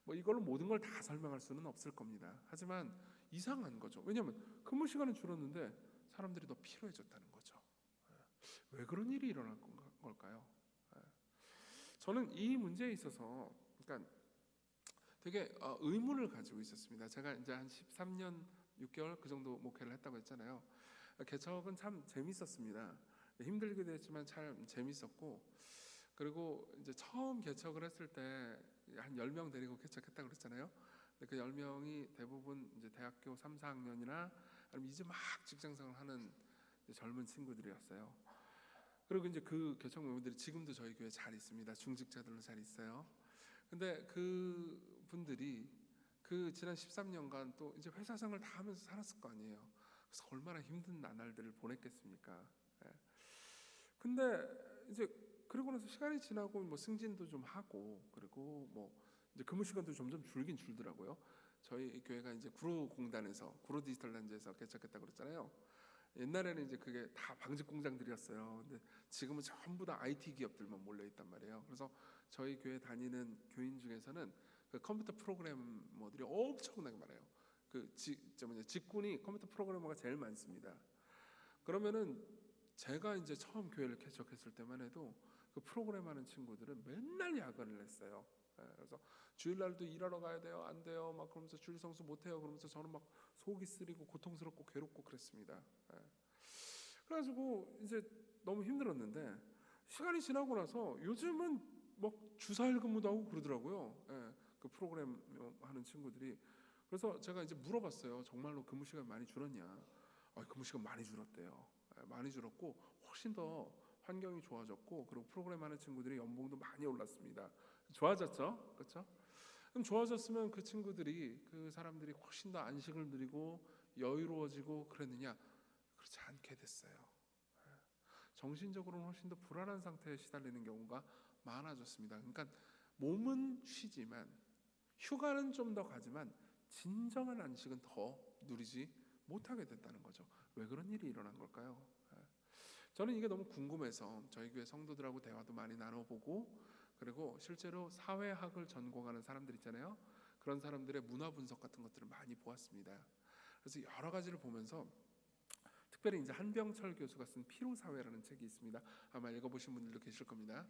뭐 이걸로 모든 걸 다 설명할 수는 없을 겁니다. 하지만 이상한 거죠. 왜냐하면 근무 시간은 줄었는데 사람들이 더 피로해졌다는 거죠. 예. 왜 그런 일이 일어날 걸까요? 예. 저는 이 문제에 있어서 그러니까 되게 의문을 가지고 있었습니다. 제가 이제 한 13년 6개월 그 정도 목회를 했다고 했잖아요. 개척은 참 재밌었습니다. 힘들기도 했지만 참 재밌었고, 그리고 이제 처음 개척을 했을 때 한 10명 데리고 개척했다고 그랬잖아요. 근데 그 10명이 대부분 이제 대학교 3, 4학년이나 아니면 이제 막 직장생활 하는 젊은 친구들이었어요. 그리고 이제 그 개척 멤버들이 지금도 저희 교회에 잘 있습니다. 중직자들로 잘 있어요. 근데 그 분들이 그 지난 13년간 또 이제 회사 생활 다 하면서 살았을 거 아니에요. 그래서 얼마나 힘든 나날들을 보냈겠습니까? 예. 근데 이제 그러고 나서 시간이 지나고 뭐 승진도 좀 하고, 그리고 뭐 이제 근무 시간도 점점 줄긴 줄더라고요. 저희 교회가 이제 구로 공단에서, 구로 디지털 단지에서 개척했다고 그랬잖아요. 옛날에는 이제 그게 다 방직 공장들이었어요. 근데 지금은 전부 다 IT 기업들만 몰려 있단 말이에요. 그래서 저희 교회 다니는 교인 중에서는 그 컴퓨터 프로그래머들이 엄청나게 많아요. 직군이 컴퓨터 프로그래머가 제일 많습니다. 그러면은 제가 이제 처음 교회를 개척했을 때만 해도 그 프로그램하는 친구들은 맨날 야근을 했어요. 그래서 주일날도 일하러 가야 돼요, 안 돼요, 막 그러면서 주일 성수 못 해요. 그러면서 저는 막 속이 쓰리고 고통스럽고 괴롭고 그랬습니다. 그래가지고 이제 너무 힘들었는데 시간이 지나고 나서 요즘은 막 주사일 근무도 하고 그러더라고요. 그 프로그램 하는 친구들이. 그래서 제가 이제 물어봤어요. 정말로 근무 시간 많이 줄었냐? 근무 시간 많이 줄었대요. 많이 줄었고 훨씬 더 환경이 좋아졌고, 그리고 프로그램 하는 친구들이 연봉도 많이 올랐습니다. 좋아졌죠, 그렇죠? 그럼 좋아졌으면 그 친구들이, 그 사람들이 훨씬 더 안식을 누리고 여유로워지고 그랬느냐? 그렇지 않게 됐어요. 정신적으로는 훨씬 더 불안한 상태에 시달리는 경우가 많아졌습니다. 그러니까 몸은 쉬지만, 휴가는 좀 더 가지만 진정한 안식은 더 누리지 못하게 됐다는 거죠. 왜 그런 일이 일어난 걸까요? 저는 이게 너무 궁금해서 저희 교회 성도들하고 대화도 많이 나눠보고, 그리고 실제로 사회학을 전공하는 사람들 있잖아요. 그런 사람들의 문화 분석 같은 것들을 많이 보았습니다. 그래서 여러 가지를 보면서 특별히 이제 한병철 교수가 쓴 피로 사회라는 책이 있습니다. 아마 읽어보신 분들도 계실 겁니다.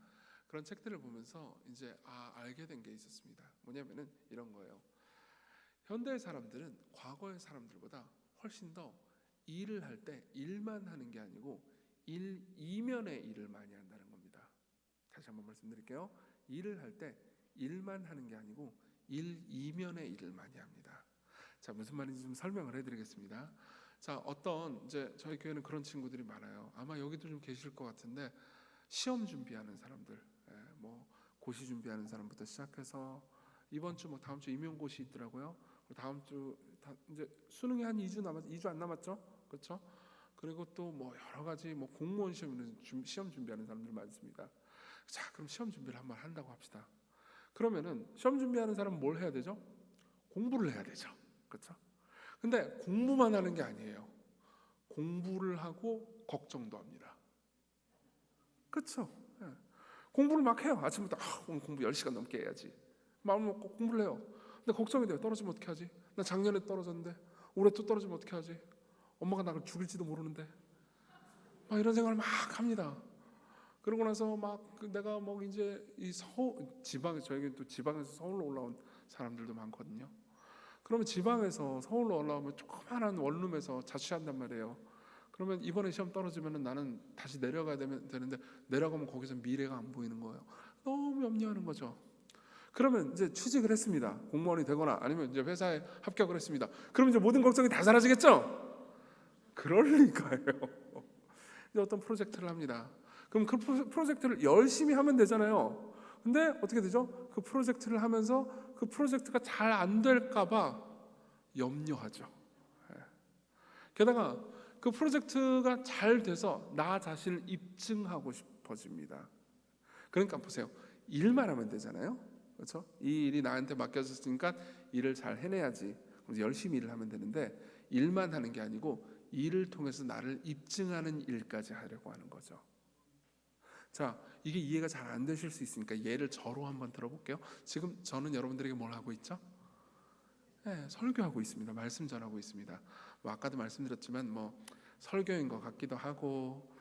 그런 책들을 보면서 이제 알게 된 게 있었습니다. 뭐냐면은 이런 거예요. 현대의 사람들은 과거의 사람들보다 훨씬 더 일을 할 때 일만 하는 게 아니고 일 이면의 일을 많이 한다는 겁니다. 다시 한번 말씀드릴게요. 일을 할 때 일만 하는 게 아니고 일 이면의 일을 많이 합니다. 자, 무슨 말인지 좀 설명을 해드리겠습니다. 자, 어떤 이제 저희 교회는 그런 친구들이 많아요. 아마 여기도 좀 계실 것 같은데, 시험 준비하는 사람들, 뭐 고시 준비하는 사람부터 시작해서 이번 주 뭐 다음 주 임용고시 있더라고요. 다음 주 이제 수능이 한 2주 안 남았죠, 그렇죠? 그리고 또 뭐 여러 가지 뭐 공무원 시험 준비하는 사람들 많습니다. 자, 그럼 시험 준비를 한번 한다고 합시다. 그러면은 시험 준비하는 사람은 뭘 해야 되죠? 공부를 해야 되죠, 그렇죠? 근데 공부만 하는 게 아니에요. 공부를 하고 걱정도 합니다. 그렇죠? 공부를 막 해요. 아침부터 오늘 공부 10시간 넘게 해야지. 마음 먹고 공부를 해요. 근데 걱정이 돼요. 떨어지면 어떻게 하지? 나 작년에 떨어졌는데 올해 또 떨어지면 어떻게 하지? 엄마가 나를 죽일지도 모르는데. 막 이런 생각을 막 합니다. 그러고 나서 내가 뭐 이제 이 지방에, 저에게 또 지방에서 서울로 올라온 사람들도 많거든요. 그러면 지방에서 서울로 올라오면 조그만한 원룸에서 자취한단 말이에요. 그러면 이번에 시험 떨어지면 나는 다시 내려가야 되는데 내려가면 거기서 미래가 안 보이는 거예요. 너무 염려하는 거죠. 그러면 이제 취직을 했습니다. 공무원이 되거나 아니면 이제 회사에 합격을 했습니다. 그럼 이제 모든 걱정이 다 사라지겠죠? 그럴 리가요. 이제 어떤 프로젝트를 합니다. 그럼 그 프로젝트를 열심히 하면 되잖아요. 근데 어떻게 되죠? 그 프로젝트를 하면서 그 프로젝트가 잘 안 될까봐 염려하죠. 게다가 그 프로젝트가 잘 돼서 나 자신을 입증하고 싶어집니다. 그러니까 보세요. 일만 하면 되잖아요, 그렇죠? 이 일이 나한테 맡겨졌으니까 일을 잘 해내야지. 그래서 열심히 일을 하면 되는데 일만 하는 게 아니고 일을 통해서 나를 입증하는 일까지 하려고 하는 거죠. 자, 이게 이해가 잘 안 되실 수 있으니까 예를 저로 한번 들어볼게요. 지금 저는 여러분들에게 뭘 하고 있죠? 설교하고 있습니다. 말씀 전하고 있습니다. 뭐 아까도 말씀드렸지만 뭐 설교인 것 같기도 하고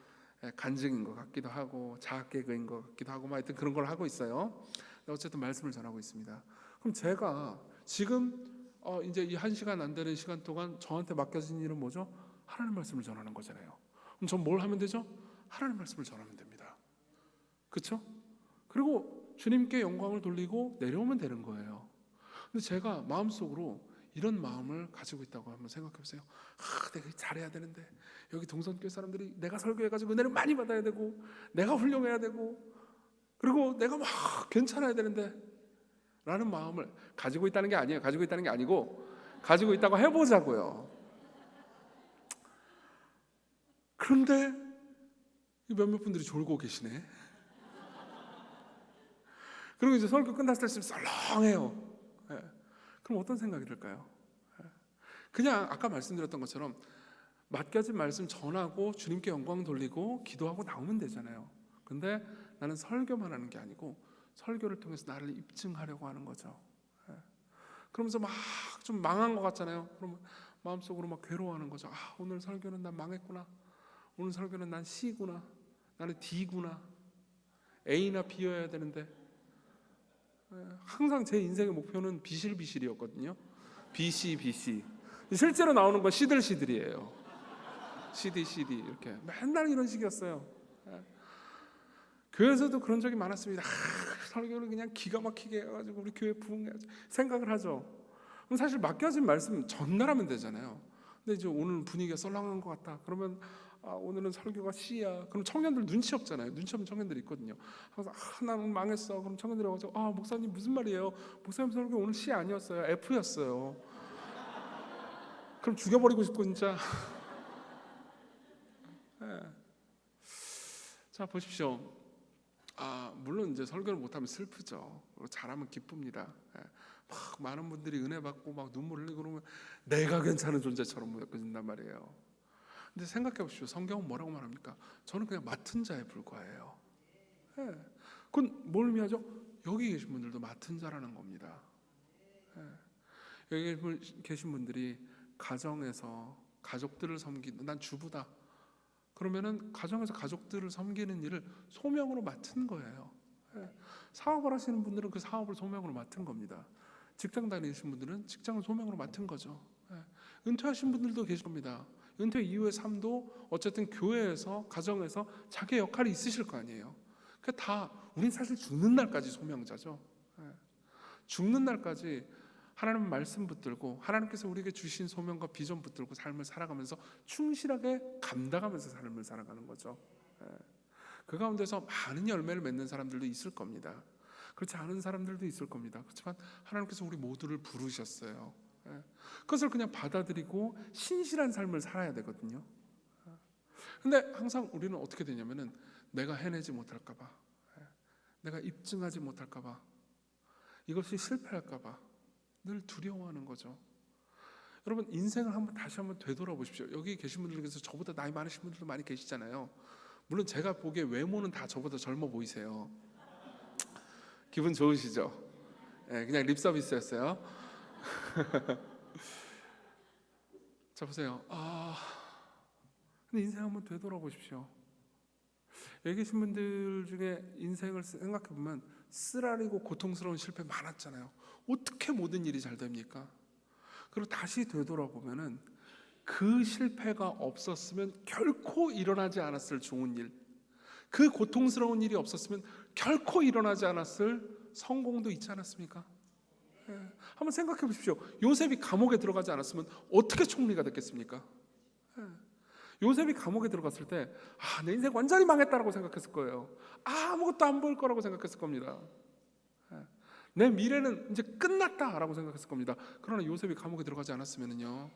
간증인 것 같기도 하고 자학개그인 것 같기도 하고 하여튼 그런 걸 하고 있어요. 어쨌든 말씀을 전하고 있습니다. 그럼 제가 지금 이제 이 1시간 안 되는 시간 동안 저한테 맡겨진 일은 뭐죠? 하나님 말씀을 전하는 거잖아요. 그럼 전 뭘 하면 되죠? 하나님 말씀을 전하면 됩니다. 그렇죠? 그리고 주님께 영광을 돌리고 내려오면 되는 거예요. 근데 제가 마음속으로 이런 마음을 가지고 있다고 한번 생각해 보세요. 내가 잘해야 되는데, 여기 동선교회 사람들이 내가 설교해가지고 은혜를 많이 받아야 되고, 내가 훌륭해야 되고, 그리고 내가 막 괜찮아야 되는데 라는 마음을 가지고 있다는 게 아니에요. 가지고 있다는 게 아니고 가지고 있다고 해보자고요. 그런데 몇몇 분들이 졸고 계시네. 그리고 이제 설교 끝났을 때 썰렁해요. 그럼 어떤 생각이 들까요? 그냥 아까 말씀드렸던 것처럼 맡겨진 말씀 전하고 주님께 영광 돌리고 기도하고 나오면 되잖아요. 근데 나는 설교만 하는 게 아니고 설교를 통해서 나를 입증하려고 하는 거죠. 예. 그러면서 막 좀 망한 것 같잖아요. 그러면 마음속으로 막 괴로워하는 거죠. 아, 오늘 설교는 난 망했구나. 오늘 설교는 난 C구나. 나는 D구나. A나 B여야 되는데. 예. 항상 제 인생의 목표는 비실비실이었거든요. BC. 실제로 나오는 건 C들이에요. CD 이렇게 맨날 이런 식이었어요. 예. 교회에서도 그런 적이 많았습니다. 설교를 그냥 기가 막히게 해가지고 우리 교회 부흥해야지 생각을 하죠. 그럼 사실 맡겨진 말씀 전달하면 되잖아요. 근데 이제 오늘 분위기가 썰렁한 것 같다. 그러면 오늘은 설교가 C야. 그럼 청년들 눈치 없잖아요. 눈치 없는 청년들이 있거든요. 항상 나는 망했어. 그럼 청년들이 와서 목사님 무슨 말이에요? 목사님 설교 오늘 C 아니었어요. F였어요. 그럼 죽여버리고 싶고 진짜. 네. 자 보십시오. 물론 이제 설교를 못하면 슬프죠. 잘하면 기쁩니다. 예. 막 많은 분들이 은혜 받고 막 눈물 흘리고 그러면 내가 괜찮은 존재처럼 느껴진단 말이에요. 근데 생각해 보십시오. 성경은 뭐라고 말합니까? 저는 그냥 맡은 자에 불과해요. 예. 그건 뭘 의미하죠? 여기 계신 분들도 맡은 자라는 겁니다. 예. 여기 계신 분들이 가정에서 가족들을 섬기는, 난 주부다. 그러면은 가정에서 가족들을 섬기는 일을 소명으로 맡은 거예요. 예. 사업을 하시는 분들은 그 사업을 소명으로 맡은 겁니다. 직장 다니시는 분들은 직장을 소명으로 맡은 거죠. 예. 은퇴하신 분들도 계실 겁니다. 은퇴 이후의 삶도 어쨌든 교회에서 가정에서 자기의 역할이 있으실 거 아니에요. 그 다 우린 사실 죽는 날까지 소명자죠. 예. 죽는 날까지 하나님 말씀 붙들고 하나님께서 우리에게 주신 소명과 비전 붙들고 삶을 살아가면서 충실하게 감당하면서 삶을 살아가는 거죠. 예. 그 가운데서 많은 열매를 맺는 사람들도 있을 겁니다. 그렇지 않은 사람들도 있을 겁니다. 그렇지만 하나님께서 우리 모두를 부르셨어요. 예. 그것을 그냥 받아들이고 신실한 삶을 살아야 되거든요. 근데 항상 우리는 어떻게 되냐면은 내가 해내지 못할까 봐, 내가 입증하지 못할까 봐, 이것이 실패할까 봐 늘 두려워하는 거죠. 여러분 인생을 다시 한번 되돌아보십시오. 여기 계신 분들 중에서 저보다 나이 많으신 분들도 많이 계시잖아요. 물론 제가 보기에 외모는 다 저보다 젊어 보이세요. 기분 좋으시죠? 네, 그냥 립 서비스였어요. 자 보세요. 근데 인생 한번 되돌아보십시오. 여기 계신 분들 중에 인생을 생각해 보면 쓰라리고 고통스러운 실패 많았잖아요. 어떻게 모든 일이 잘 됩니까? 그리고 다시 되돌아보면은 그 실패가 없었으면 결코 일어나지 않았을 좋은 일, 그 고통스러운 일이 없었으면 결코 일어나지 않았을 성공도 있지 않았습니까? 예. 한번 생각해 보십시오. 요셉이 감옥에 들어가지 않았으면 어떻게 총리가 됐겠습니까? 예. 요셉이 감옥에 들어갔을 때 내 인생 완전히 망했다라고 생각했을 거예요. 아무것도 안 보일 거라고 생각했을 겁니다. 내 미래는 이제 끝났다라고 생각했을 겁니다. 그러나 요셉이 감옥에 들어가지 않았으면요,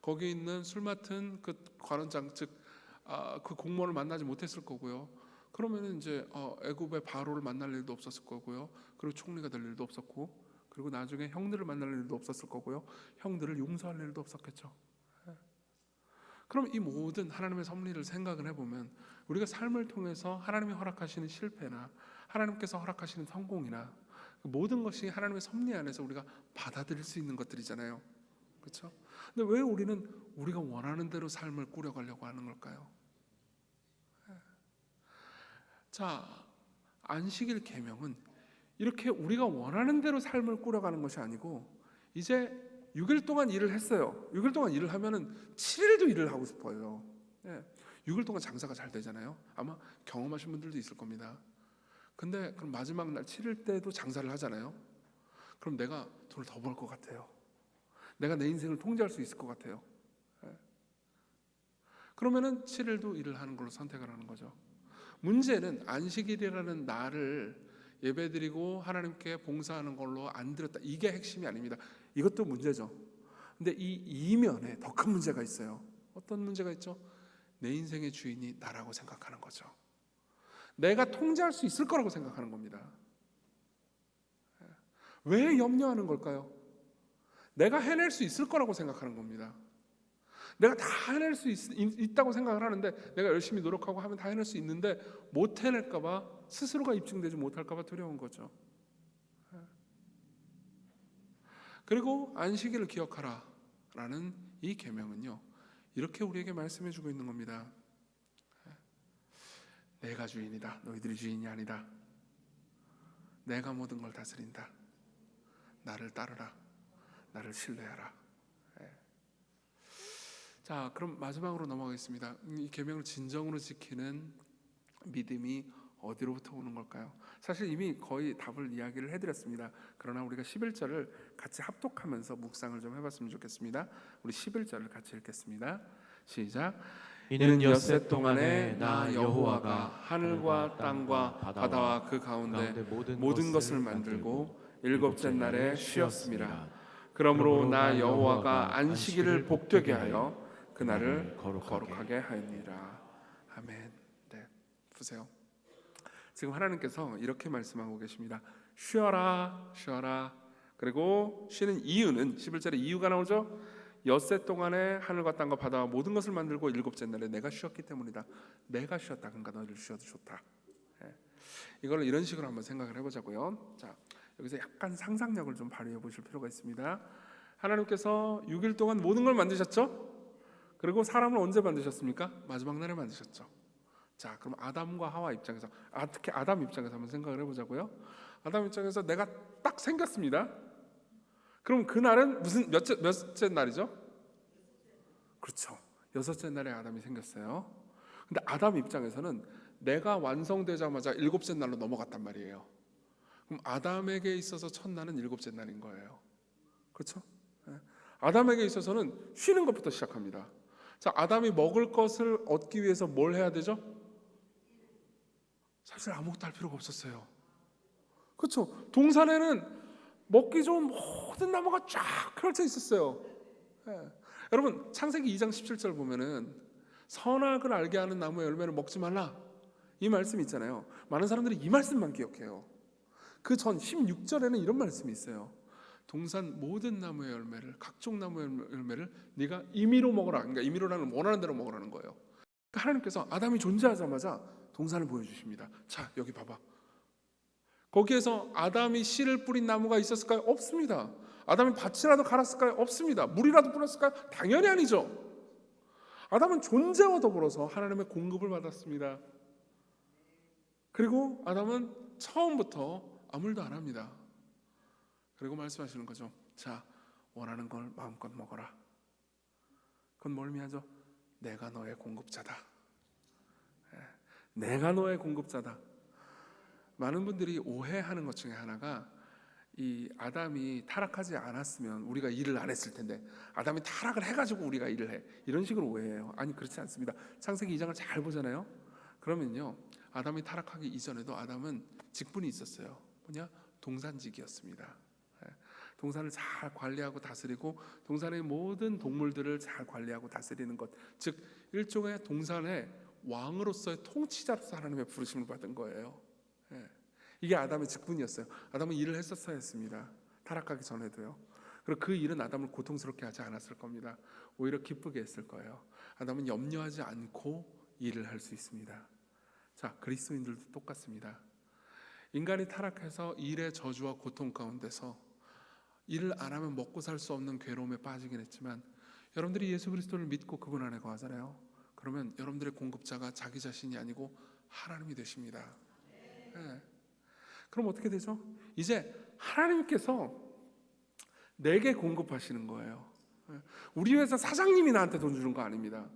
거기 있는 술 맡은 그 관원장 즉 그 공무원을 만나지 못했을 거고요. 그러면은 이제 애굽의 바로를 만날 일도 없었을 거고요. 그리고 총리가 될 일도 없었고, 그리고 나중에 형들을 만날 일도 없었을 거고요. 형들을 용서할 일도 없었겠죠. 그럼 이 모든 하나님의 섭리를 생각을 해보면 우리가 삶을 통해서 하나님이 허락하시는 실패나 하나님께서 허락하시는 성공이나 모든 것이 하나님의 섭리 안에서 우리가 받아들일 수 있는 것들이잖아요. 그렇죠? 근데 왜 우리는 우리가 원하는 대로 삶을 꾸려가려고 하는 걸까요? 자, 안식일 계명은 이렇게 우리가 원하는 대로 삶을 꾸려가는 것이 아니고, 이제 6일 동안 일을 했어요. 6일 동안 일을 하면은 7일도 일을 하고 싶어요. 6일 동안 장사가 잘 되잖아요. 아마 경험하신 분들도 있을 겁니다. 근데 그럼 마지막 날 7일 때도 장사를 하잖아요. 그럼 내가 돈을 더 벌 것 같아요. 내가 내 인생을 통제할 수 있을 것 같아요. 그러면은 7일도 일을 하는 걸로 선택을 하는 거죠. 문제는 안식일이라는 날을 예배드리고 하나님께 봉사하는 걸로 안 드렸다. 이게 핵심이 아닙니다. 이것도 문제죠. 근데 이 이면에 더 큰 문제가 있어요. 어떤 문제가 있죠? 내 인생의 주인이 나라고 생각하는 거죠. 내가 통제할 수 있을 거라고 생각하는 겁니다. 왜 염려하는 걸까요? 내가 해낼 수 있을 거라고 생각하는 겁니다. 내가 다 해낼 수 있다고 생각을 하는데, 내가 열심히 노력하고 하면 다 해낼 수 있는데 못 해낼까 봐, 스스로가 입증되지 못할까 봐 두려운 거죠. 그리고 안식일을 기억하라 라는 이 계명은요, 이렇게 우리에게 말씀해 주고 있는 겁니다. 내가 주인이다, 너희들이 주인이 아니다. 내가 모든 걸 다스린다. 나를 따르라, 나를 신뢰하라. 자, 그럼 마지막으로 넘어가겠습니다. 이 계명을 진정으로 지키는 믿음이 어디로부터 오는 걸까요? 사실 이미 거의 답을 이야기를 해드렸습니다. 그러나 우리가 11절을 같이 합독하면서 묵상을 좀 해봤으면 좋겠습니다. 우리 11절을 같이 읽겠습니다. 시작. 이는 엿새 동안에 나 여호와가 하늘과 땅과 바다와 그 가운데 모든 것을 만들고 일곱째 날에 쉬었습니다. 그러므로 나 여호와가 안식일을 복되게 하여 그날을 거룩하게 하였느니라. 아멘. 네, 보세요. 지금 하나님께서 이렇게 말씀하고 계십니다. 쉬어라, 쉬어라. 그리고 쉬는 이유는 11절에 이유가 나오죠. 엿새 동안에 하늘과 땅과 바다와 모든 것을 만들고 일곱째 날에 내가 쉬었기 때문이다. 내가 쉬었다. 그러니까 너희들 쉬어도 좋다. 이걸 이런 식으로 한번 생각을 해보자고요. 자, 여기서 약간 상상력을 좀 발휘해 보실 필요가 있습니다. 하나님께서 6일 동안 모든 걸 만드셨죠. 그리고 사람을 언제 만드셨습니까? 마지막 날에 만드셨죠. 자, 그럼 아담과 하와 입장에서, 특히 아담 입장에서 한번 생각을 해보자고요. 아담 입장에서 내가 딱 생겼습니다. 그럼 그날은 무슨 몇째 날이죠? 그렇죠. 여섯째 날에 아담이 생겼어요. 근데 아담 입장에서는 내가 완성되자마자 일곱째 날로 넘어갔단 말이에요. 그럼 아담에게 있어서 첫날은 일곱째 날인 거예요. 그렇죠? 아담에게 있어서는 쉬는 것부터 시작합니다. 자, 아담이 먹을 것을 얻기 위해서 뭘 해야 되죠? 사실 아무것도 할 필요가 없었어요. 그렇죠? 동산에는 먹기 좋은 모든 나무가 쫙 펼쳐 있었어요. 여러분, 창세기 2장 17절 보면은 선악을 알게 하는 나무의 열매를 먹지 말라, 이 말씀이 있잖아요. 많은 사람들이 이 말씀만 기억해요. 그 전 16절에는 이런 말씀이 있어요. 동산 모든 나무의 열매를, 각종 나무의 열매를 네가 임의로 먹어라. 그러니까 임의로라는 원하는 대로 먹으라는 거예요. 그러니까 하나님께서 아담이 존재하자마자 동산을 보여주십니다. 자, 여기 봐봐. 거기에서 아담이 씨를 뿌린 나무가 있었을까요? 없습니다. 아담이 밭이라도 갈았을까요? 없습니다. 물이라도 뿌렸을까요? 당연히 아니죠. 아담은 존재와 더불어서 하나님의 공급을 받았습니다. 그리고 아담은 처음부터 아무 일도 안 합니다. 그리고 말씀하시는 거죠. 자, 원하는 걸 마음껏 먹어라. 그건 뭘 의미하죠? 내가 너의 공급자다. 내가 너의 공급자다. 많은 분들이 오해하는 것 중에 하나가, 이 아담이 타락하지 않았으면 우리가 일을 안 했을 텐데 아담이 타락을 해가지고 우리가 일을 해, 이런 식으로 오해해요. 아니, 그렇지 않습니다. 창세기 2장을 잘 보잖아요. 그러면요, 아담이 타락하기 이전에도 아담은 직분이 있었어요. 뭐냐? 동산직이었습니다. 동산을 잘 관리하고 다스리고 동산의 모든 동물들을 잘 관리하고 다스리는 것, 즉 일종의 동산의 왕으로서의 통치자로서 하나님의 부르심을 받은 거예요. 이게 아담의 직분이었어요. 아담은 일을 했었어야 했습니다. 타락하기 전에도요. 그리고 그 일은 아담을 고통스럽게 하지 않았을 겁니다. 오히려 기쁘게 했을 거예요. 아담은 염려하지 않고 일을 할 수 있습니다. 자, 그리스도인들도 똑같습니다. 인간이 타락해서 일의 저주와 고통 가운데서 일을 안 하면 먹고 살 수 없는 괴로움에 빠지긴 했지만, 여러분들이 예수 그리스도를 믿고 그분 안에 거하잖아요. 그러면 여러분들의 공급자가 자기 자신이 아니고 하나님이 되십니다. 그럼 어떻게 되죠? 이제 하나님께서 내게 공급하시는 거예요. 우리 회사 사장님이 나한테 돈 주는 거 아닙니다.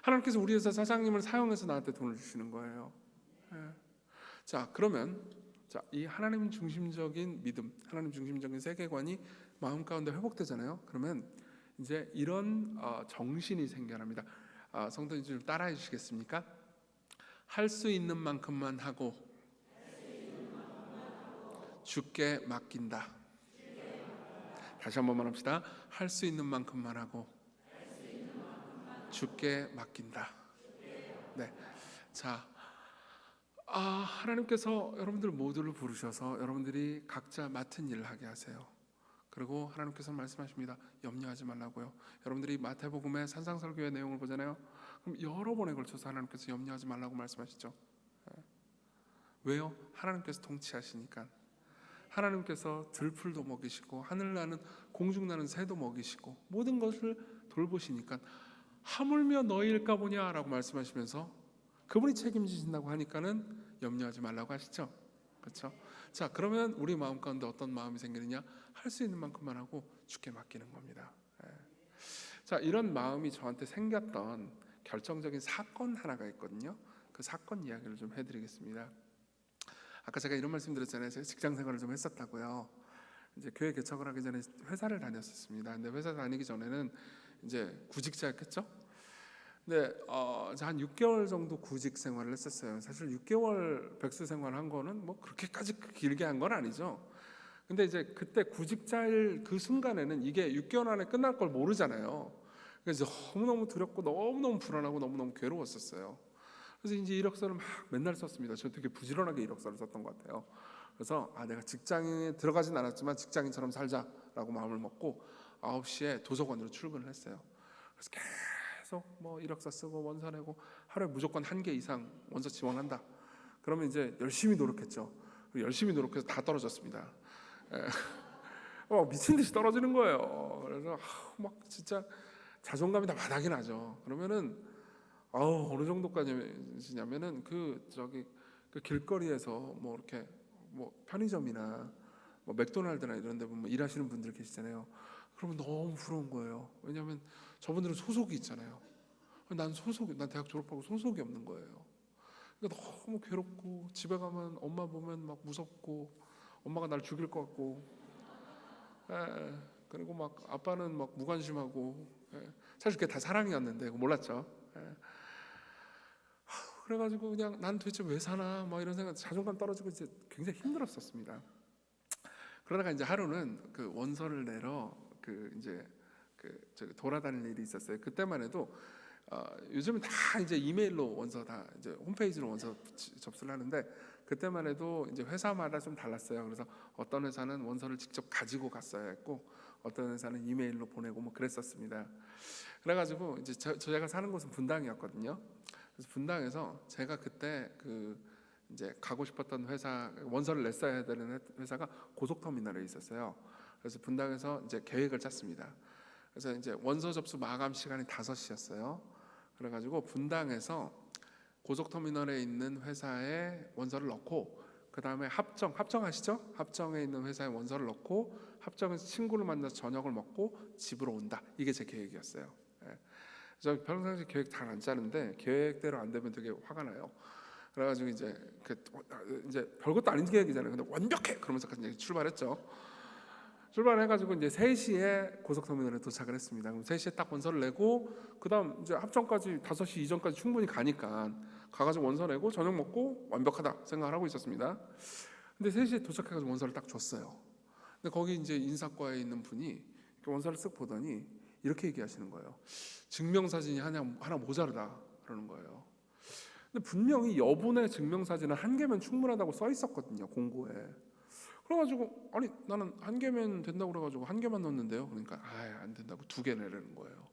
하나님께서 우리 회사 사장님을 사용해서 나한테 돈을 주시는 거예요. 자, 그러면 이 하나님 중심적인 믿음, 하나님 중심적인 세계관이 마음 가운데 회복되잖아요. 그러면 이제 이런 정신이 생겨납니다. 성도님 좀 따라해 주시겠습니까? 할 수 있는 만큼만 하고 주께 맡긴다. 다시 한 번만 합시다. 할 수 있는 만큼만 하고 주께 맡긴다. 네, 자, 하나님께서 여러분들 모두를 부르셔서 여러분들이 각자 맡은 일을 하게 하세요. 그리고 하나님께서 말씀하십니다. 염려하지 말라고요. 여러분들이 마태복음의 산상설교의 내용을 보잖아요. 그럼 여러 번에 걸쳐서 하나님께서 염려하지 말라고 말씀하시죠. 왜요? 하나님께서 통치하시니까. 하나님께서 들풀도 먹이시고 하늘나는 공중나는 새도 먹이시고 모든 것을 돌보시니까 하물며 너희일까 보냐라고 말씀하시면서 그분이 책임지신다고 하니까는 염려하지 말라고 하시죠. 그렇죠? 자, 그러면 우리 마음 가운데 어떤 마음이 생기느냐? 할 수 있는 만큼만 하고 주께 맡기는 겁니다. 자, 이런 마음이 저한테 생겼던 결정적인 사건 하나가 있거든요. 그 사건 이야기를 좀 해드리겠습니다. 아까 제가 이런 말씀 드렸잖아요. 제가 직장 생활을 좀 했었다고요. 이제 교회 개척을 하기 전에 회사를 다녔었습니다. 근데 회사 다니기 전에는 이제 구직자였겠죠. 근데 한 6개월 정도 구직 생활을 했었어요. 사실 6개월 백수 생활한 거는 뭐 그렇게까지 길게 한 건 아니죠. 근데 이제 그때 구직자일 그 순간에는 이게 6개월 안에 끝날 걸 모르잖아요. 그래서 너무너무 두렵고 너무너무 불안하고 너무너무 괴로웠었어요. 그래서 이제 이력서를 막 맨날 썼습니다. 저 되게 부지런하게 이력서를 썼던 것 같아요. 그래서 내가 직장에 들어가진 않았지만 직장인처럼 살자라고 마음을 먹고 9시에 도서관으로 출근을 했어요. 그래서 계속 뭐 이력서 쓰고 원서 내고 하루에 무조건 1개 이상 원서 지원한다. 그러면 이제 열심히 노력했죠. 열심히 노력해서 다 떨어졌습니다. 미친 듯이 떨어지는 거예요. 그래서 막 진짜 자존감이 다 바닥이 나죠. 그러면은 어느 정도까지냐면은 그 길거리에서 뭐 이렇게 뭐 편의점이나 뭐 맥도날드나 이런 데 보면 일하시는 분들 계시잖아요. 그러면 너무 부러운 거예요. 왜냐하면 저분들은 소속이 있잖아요. 난 대학 졸업하고 소속이 없는 거예요. 그러니까 너무 괴롭고 집에 가면 엄마 보면 막 무섭고 엄마가 날 죽일 것 같고 그리고 막 아빠는 막 무관심하고 사실 그게 다 사랑이었는데 그거 몰랐죠. 그래가지고 그냥 난 도대체 왜 사나 막 이런 생각, 자존감 떨어지고 이제 굉장히 힘들었었습니다. 그러다가 이제 하루는 그 원서를 내러 저기 돌아다닐 일이 있었어요. 그때만 해도 요즘은 다 이제 이메일로 원서 다 이제 홈페이지로 원서 접수를 하는데 그때만 해도 이제 회사마다 좀 달랐어요. 그래서 어떤 회사는 원서를 직접 가지고 갔어야 했고 어떤 회사는 이메일로 보내고 뭐 그랬었습니다. 그래가지고 이제 제가 사는 곳은 분당이었거든요. 그래서 분당에서 제가 그때 이제 가고 싶었던 회사 원서를 냈어야 되는 회사가 고속터미널에 있었어요. 그래서 분당에서 이제 계획을 짰습니다. 그래서 이제 원서 접수 마감 시간이 5시였어요. 그래가지고 분당에서 고속터미널에 있는 회사에 원서를 넣고 그 다음에 합정하시죠? 합정에 있는 회사에 원서를 넣고 합정에서 친구를 만나서 저녁을 먹고 집으로 온다. 이게 제 계획이었어요. 저 평상시 계획 잘 안 짜는데 계획대로 안 되면 되게 화가 나요. 그래가지고 이제 별것도 아닌 계획이잖아요. 근데 완벽해 그러면서 이제 출발했죠. 출발해가지고 이제 3시에 고속터미널에 도착을 했습니다. 그럼 3시에 딱 원서를 내고 그다음 이제 합정까지 5시 이전까지 충분히 가니까 가가지고 원서 내고 저녁 먹고 완벽하다 생각을 하고 있었습니다. 근데 3시에 도착해가지고 원서를 딱 줬어요. 근데 거기 이제 인사과에 있는 분이 원서를 쓱 보더니 이렇게 얘기하시는 거예요. 증명사진이 하나 모자르다 그러는 거예요. 근데 분명히 여분의 증명사진은 1개면 충분하다고 써 있었거든요, 공고에. 그래가지고 아니 나는 1개면 된다고 그래가지고 1개만 넣었는데요. 그러니까 안 된다고 2개 내라는 거예요.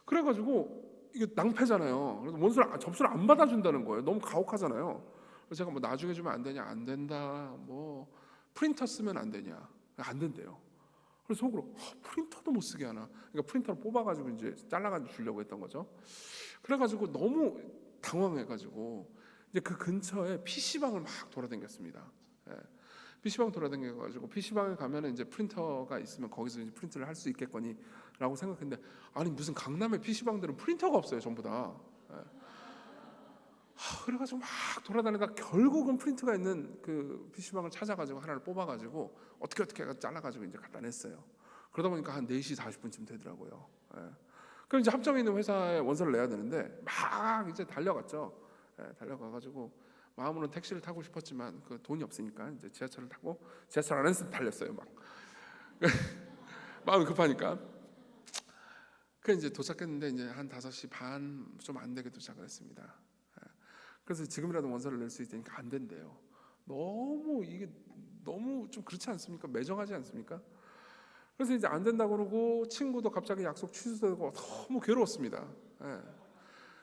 그래가지고 이게 낭패잖아요. 그래서 원서를 접수를 안 받아준다는 거예요. 너무 가혹하잖아요. 그래서 제가 뭐 나중에 주면 안 되냐, 안 된다. 뭐 프린터 쓰면 안 되냐, 안 된대요. 그래서 속으로 프린터도 못 쓰게 하나. 그러니까 프린터를 뽑아가지고 이제 잘라가지고 주려고 했던 거죠. 그래가지고 너무 당황해가지고 이제 그 근처에 PC방을 막 돌아다녔습니다. PC방 돌아다녀가지고 PC방에 가면은 이제 프린터가 있으면 거기서 이제 프린트를 할 수 있겠거니라고 생각했는데 아니 무슨 강남의 PC방들은 프린터가 없어요, 전부 다. 그래가지고 막 돌아다니다가 결국은 프린터가 있는 그 PC방을 찾아가지고 하나를 뽑아가지고 어떻게 해서 잘라가지고 이제 갖다 냈어요. 그러다 보니까 한 4시 40분쯤 되더라고요. 그럼 이제 합정에 있는 회사에 원서를 내야 되는데 막 이제 달려갔죠. 달려가가지고 마음으로는 택시를 타고 싶었지만 그 돈이 없으니까 이제 지하철을 타고 지하철 안에서 달렸어요. 막 마음이 급하니까. 그 이제 도착했는데 이제 한 5시 반 좀 안 되게 도착을 했습니다. 그래서 지금이라도 원서를 낼 수 있으니까 안 된대요. 이게 너무 좀 그렇지 않습니까? 매정하지 않습니까? 그래서 이제 안 된다고 그러고 친구도 갑자기 약속 취소되고 너무 괴로웠습니다. 예.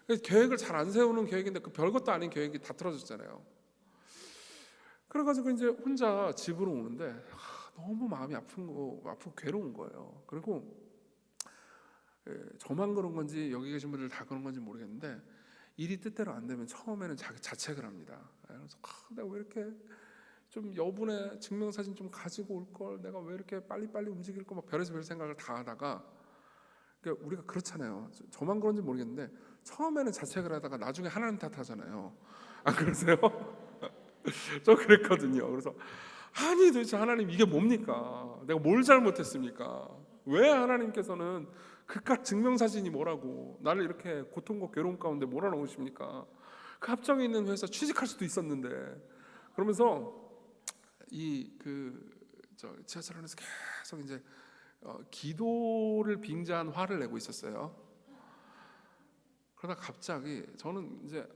그래서 계획을 잘 안 세우는 계획인데 그 별것도 아닌 계획이 다 틀어졌잖아요. 그래가지고 이제 혼자 집으로 오는데 너무 마음이 아프고 괴로운 거예요. 그리고 저만 그런 건지 여기 계신 분들 다 그런 건지 모르겠는데 일이 뜻대로 안 되면 처음에는 자책을 합니다. 그래서 내가 왜 이렇게 좀 여분의 증명사진 좀 가지고 올 걸, 내가 왜 이렇게 빨리빨리 움직일 거, 막 별에서 별 생각을 다 하다가, 그러니까 우리가 그렇잖아요. 저만 그런지 모르겠는데 처음에는 자책을 하다가 나중에 하나님 탓하잖아요. 안 그러세요? 저 그랬거든요. 그래서 아니 도대체 하나님 이게 뭡니까? 내가 뭘 잘못했습니까? 왜 하나님께서는 그깟 증명사진이 뭐라고 나를 이렇게 고통과 괴로움 가운데 몰아넣으십니까? 그 합정에 있는 회사 취직할 수도 있었는데. 그러면서 지하철 안에서 계속 이제 기도를 빙자한 화를 내고 있었어요. 그러다 갑자기 저는 이제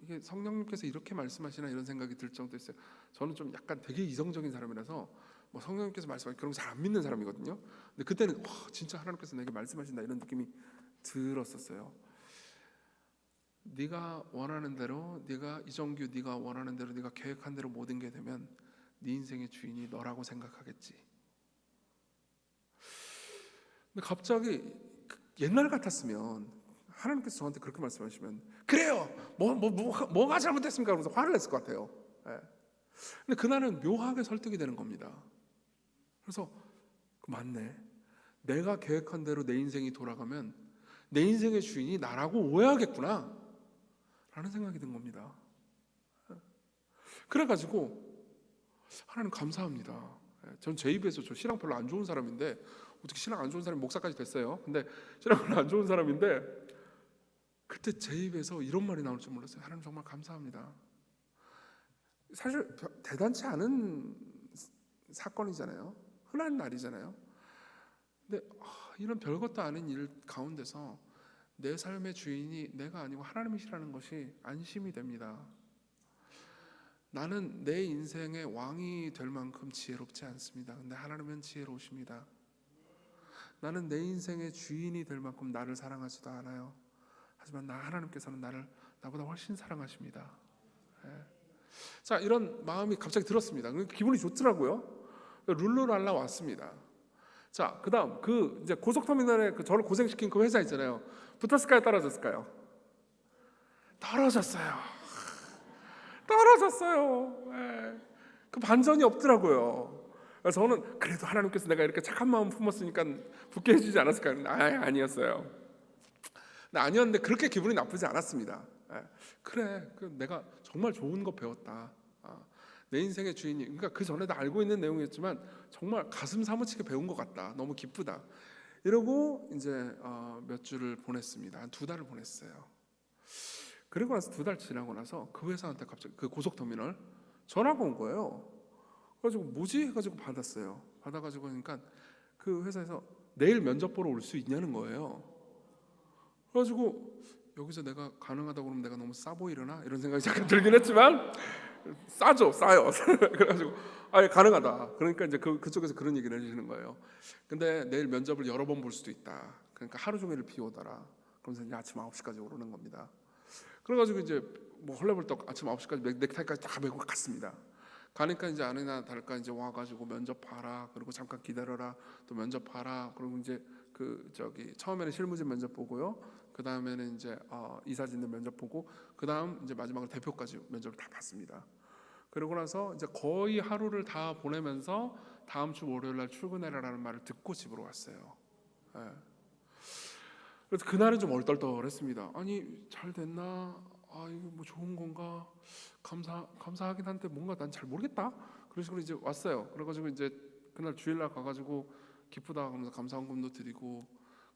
이게 성령님께서 이렇게 말씀하시나 이런 생각이 들 정도였어요. 저는 좀 약간 되게 이성적인 사람이라서 뭐 성령님께서 말씀하시는 그런 거 잘 안 믿는 사람이거든요. 근데 그때는 진짜 하나님께서 내게 말씀하신다 이런 느낌이 들었었어요. 네가 원하는 대로, 네가 이정규 네가 원하는 대로, 네가 계획한 대로 모든 게 되면 네 인생의 주인이 너라고 생각하겠지. 근데 갑자기 옛날 같았으면 하나님께서 저한테 그렇게 말씀하시면 그래요, 뭐가 잘못됐습니까? 그러면서 화를 냈을 것 같아요. 예. 근데 그날은 묘하게 설득이 되는 겁니다. 그래서 맞네. 내가 계획한 대로 내 인생이 돌아가면 내 인생의 주인이 나라고 오해하겠구나 라는 생각이 든 겁니다. 그래가지고 하나님 감사합니다. 전 제 입에서 저 신앙 별로 안 좋은 사람인데 어떻게 신앙 안 좋은 사람이 목사까지 됐어요. 근데 신앙 별로 안 좋은 사람인데 그때 제 입에서 이런 말이 나올 줄 몰랐어요. 하나님 정말 감사합니다. 사실 대단치 않은 사건이잖아요. 흔한 날이잖아요. 근데 이런 별것도 아닌 일 가운데서 내 삶의 주인이 내가 아니고 하나님이시라는 것이 안심이 됩니다. 나는 내 인생의 왕이 될 만큼 지혜롭지 않습니다. 근데 하나님은 지혜로우십니다. 나는 내 인생의 주인이 될 만큼 나를 사랑하지도 않아요. 하지만 하나님께서는 나보다 훨씬 사랑하십니다. 예. 자, 이런 마음이 갑자기 들었습니다. 기분이 좋더라고요. 룰루랄라 왔습니다. 자, 그다음 이제 고속터미널에 저를 고생시킨 그 회사 있잖아요. 붙었을까요? 떨어졌을까요? 떨어졌어요. 예. 그 반전이 없더라고요. 그래서 저는 그래도 하나님께서 내가 이렇게 착한 마음 품었으니까 붙게 해주지 않았을까요? 아니었어요. 아니었는데 그렇게 기분이 나쁘지 않았습니다. 예. 그래, 내가 정말 좋은 거 배웠다. 내 인생의 주인이, 그러니까 그 전에도 알고 있는 내용이었지만 정말 가슴 사무치게 배운 것 같다. 너무 기쁘다. 이러고 이제 몇 주를 보냈습니다. 한 2달을 보냈어요. 그리고 나서 2달 지나고 나서 그 회사한테 갑자기 그 고속터미널 전화가 온 거예요. 그래가지고 뭐지? 해가지고 받았어요. 받아가지고 그러니까 그 회사에서 내일 면접 보러 올 수 있냐는 거예요. 그래가지고 여기서 내가 가능하다고 그러면 내가 너무 싸 보이려나? 이런 생각이 잠깐 들긴 했지만 싸요. 그래가지고 가능하다. 그러니까 이제 그쪽에서 그런 얘기를 해주시는 거예요. 근데 내일 면접을 여러 번 볼 수도 있다. 그러니까 하루 종일을 비오더라. 그러면서 이제 아침 9시까지 오르는 겁니다. 그래가지고 이제 뭐 헐레벌떡 아침 9시까지 넥타이까지 다 메고 갔습니다. 가니까 이제 아니나 다를까 이제 와가지고 면접 봐라. 그리고 잠깐 기다려라. 또 면접 봐라. 그리고 이제 처음에는 실무진 면접 보고요. 그 다음에는 이제 이사진들 면접 보고 그 다음 이제 마지막으로 대표까지 면접을 다 봤습니다. 그러고 나서 이제 거의 하루를 다 보내면서 다음 주 월요일 날 출근해라라는 말을 듣고 집으로 왔어요. 예. 그래서 그날은 좀 얼떨떨했습니다. 아니 잘 됐나? 이거 뭐 좋은 건가? 감사하긴 한데 뭔가 난 잘 모르겠다. 그런 식으로 이제 왔어요. 그래가지고 이제 그날 주일날 가가지고 기쁘다 하면서 감사헌금도 드리고,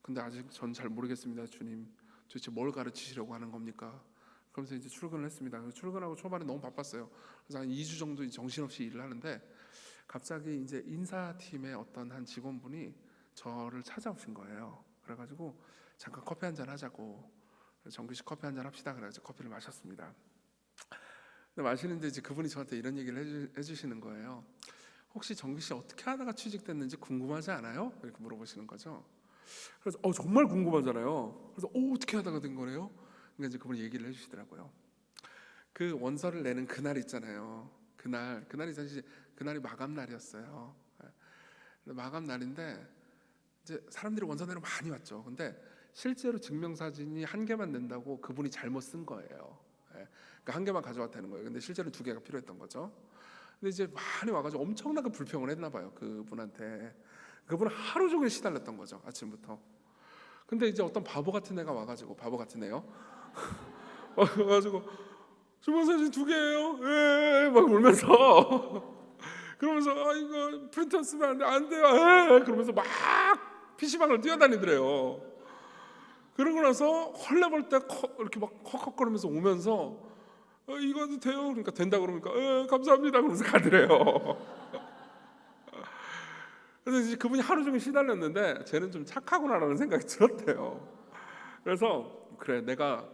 근데 아직 전 잘 모르겠습니다, 주님. 도대체 뭘 가르치시려고 하는 겁니까? 그러면서 이제 출근을 했습니다. 출근하고 초반에 너무 바빴어요. 그래서 한 2주 정도 정신없이 일을 하는데 갑자기 이제 인사팀의 어떤 한 직원분이 저를 찾아오신 거예요. 그래가지고 잠깐 커피 한잔 하자고, 정규 씨 커피 한잔 합시다. 그래가지고 커피를 마셨습니다. 근데 마시는데 이제 그분이 저한테 이런 얘기를 해주시는 거예요. 혹시 정기 씨 어떻게 하다가 취직됐는지 궁금하지 않아요? 이렇게 물어보시는 거죠. 그래서 정말 궁금하잖아요. 그래서 어떻게 하다가 된 거래요? 그러니까 이제 그분이 얘기를 해주시더라고요. 그 원서를 내는 그날 있잖아요. 그날이 사실 그날이 마감 날이었어요. 마감 날인데 이제 사람들이 원서 내러 많이 왔죠. 근데 실제로 증명사진이 한 개만 낸다고 그분이 잘못 쓴 거예요. 그러니까 한 개만 가져왔다는 거예요. 근데 실제로 두 개가 필요했던 거죠. 근데 이제 많이 와가지고 엄청나게 불평을 했나 봐요. 그분한테. 그분은 하루 종일 시달렸던 거죠. 아침부터. 근데 이제 어떤 바보 같은 애가 와가지고, 바보 같은 애요. 와가지고 증명사진 두 개예요. 예, 막 울면서. 그러면서 이거 프린터 쓰면 안 돼요. 에 그러면서 막 PC방을 뛰어다니더래요. 그러고 나서 헐레벌 때 이렇게 막 헉헉거리면서 오면서 이거 돼요? 그러니까 된다 그러니까 감사합니다 그러면서 가더래요. 그래서 이제 그분이 하루 종일 시달렸는데 쟤는 좀 착하구나라는 생각이 들었대요. 그래서 그래 네가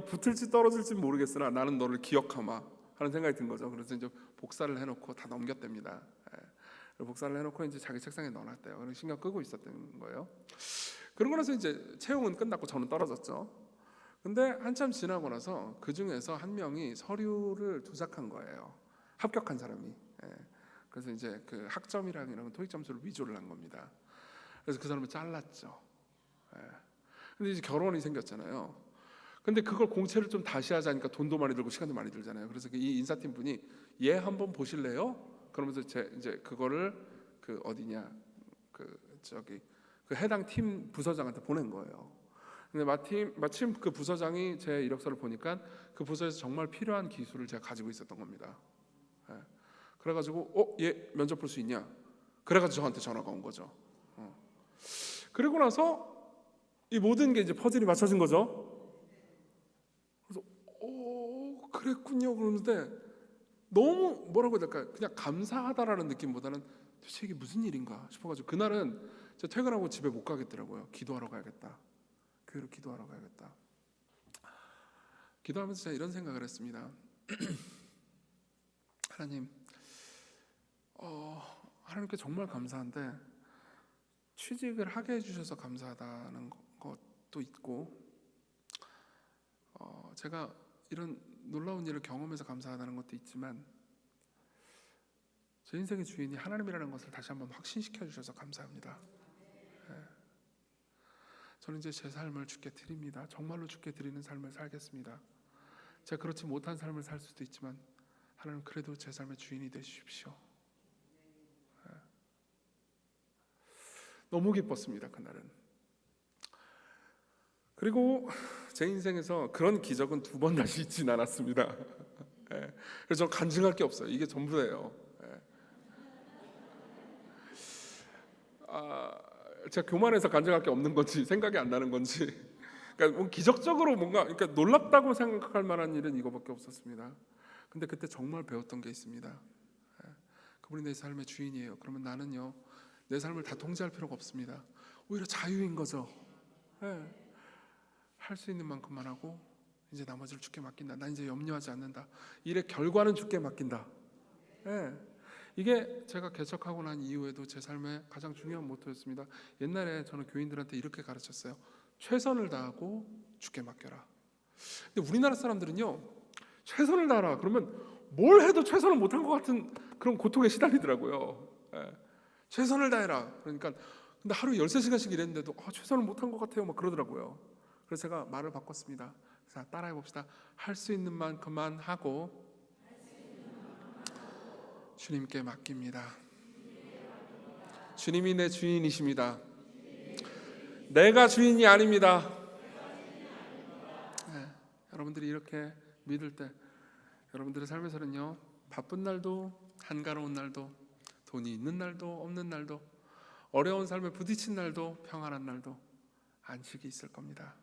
붙을지 떨어질지 모르겠으나 나는 너를 기억하마 하는 생각이 든 거죠. 그래서 이제 복사를 해놓고 다 넘겼답니다. 복사를 해놓고 이제 자기 책상에 넣어놨대요. 그리고 신경 끄고 있었던 거예요. 그러고 나서 이제 채용은 끝났고 저는 떨어졌죠. 근데 한참 지나고 나서 그 중에서 한 명이 서류를 조작한 거예요. 합격한 사람이. 그래서 이제 그 학점이랑 이런 토익 점수를 위조를 한 겁니다. 그래서 그 사람을 잘랐죠. 근데 이제 결혼이 생겼잖아요. 근데 그걸 공채를 좀 다시 하자니까 돈도 많이 들고 시간도 많이 들잖아요. 그래서 이 인사팀 분이 얘 한번 보실래요? 그러면서 이제 그거를 그 어디냐 그 해당 팀 부서장한테 보낸 거예요. 근데 마침 그 부서장이 제 이력서를 보니까 그 부서에서 정말 필요한 기술을 제가 가지고 있었던 겁니다. 그래가지고 얘 면접 볼 수 있냐? 그래가지고 저한테 전화가 온 거죠. 그리고 나서 이 모든 게 이제 퍼즐이 맞춰진 거죠. 그래서 그랬군요. 그러는데 너무 뭐라고 해야 될까요? 그냥 감사하다라는 느낌보다는 도대체 이게 무슨 일인가 싶어가지고 그날은 제가 퇴근하고 집에 못 가겠더라고요. 기도하러 가야겠다. 교회로 기도하러 가야겠다. 기도하면서 제가 이런 생각을 했습니다. 하나님, 하나님께 정말 감사한데 취직을 하게 해주셔서 감사하다는 것도 있고, 제가 이런 놀라운 일을 경험해서 감사하다는 것도 있지만, 제 인생의 주인이 하나님이라는 것을 다시 한번 확신시켜 주셔서 감사합니다. 저는 이제 제 삶을 주께 드립니다. 정말로 주께 드리는 삶을 살겠습니다. 제가 그렇지 못한 삶을 살 수도 있지만 하나님 그래도 제 삶의 주인이 되십시오. 너무 기뻤습니다. 그날은. 그리고 제 인생에서 그런 기적은 두 번 다시 있진 않았습니다. 그래서 저 간증할 게 없어요. 이게 전부예요. 제가 교만해서 간증할 게 없는 건지 생각이 안 나는 건지, 그러니까 뭐 기적적으로 뭔가 그러니까 놀랍다고 생각할 만한 일은 이거밖에 없었습니다. 근데 그때 정말 배웠던 게 있습니다. 그분이 내 삶의 주인이에요. 그러면 나는요 내 삶을 다 통제할 필요가 없습니다. 오히려 자유인 거죠. 할 수 있는 만큼만 하고 이제 나머지를 주께 맡긴다. 난 이제 염려하지 않는다. 일의 결과는 주께 맡긴다. 이게 제가 개척하고 난 이후에도 제 삶의 가장 중요한 모토였습니다. 옛날에 저는 교인들한테 이렇게 가르쳤어요. 최선을 다하고 주께 맡겨라. 근데 우리나라 사람들은요 최선을 다하라 그러면 뭘 해도 최선을 못한 것 같은 그런 고통에 시달리더라고요. 최선을 다해라. 그러니까 근데 하루 13시간씩 일했는데도 최선을 못한 것 같아요 막 그러더라고요. 그래서 제가 말을 바꿨습니다. 자, 따라해 봅시다. 할 수 있는 만큼만 하고 주님께 맡깁니다. 주님이 내 주인이십니다. 내가 주인이 아닙니다. 여러분들이 이렇게 믿을 때 여러분들의 삶에서는요 바쁜 날도 한가로운 날도 돈이 있는 날도 없는 날도 어려운 삶에 부딪힌 날도 평안한 날도 안식이 있을 겁니다.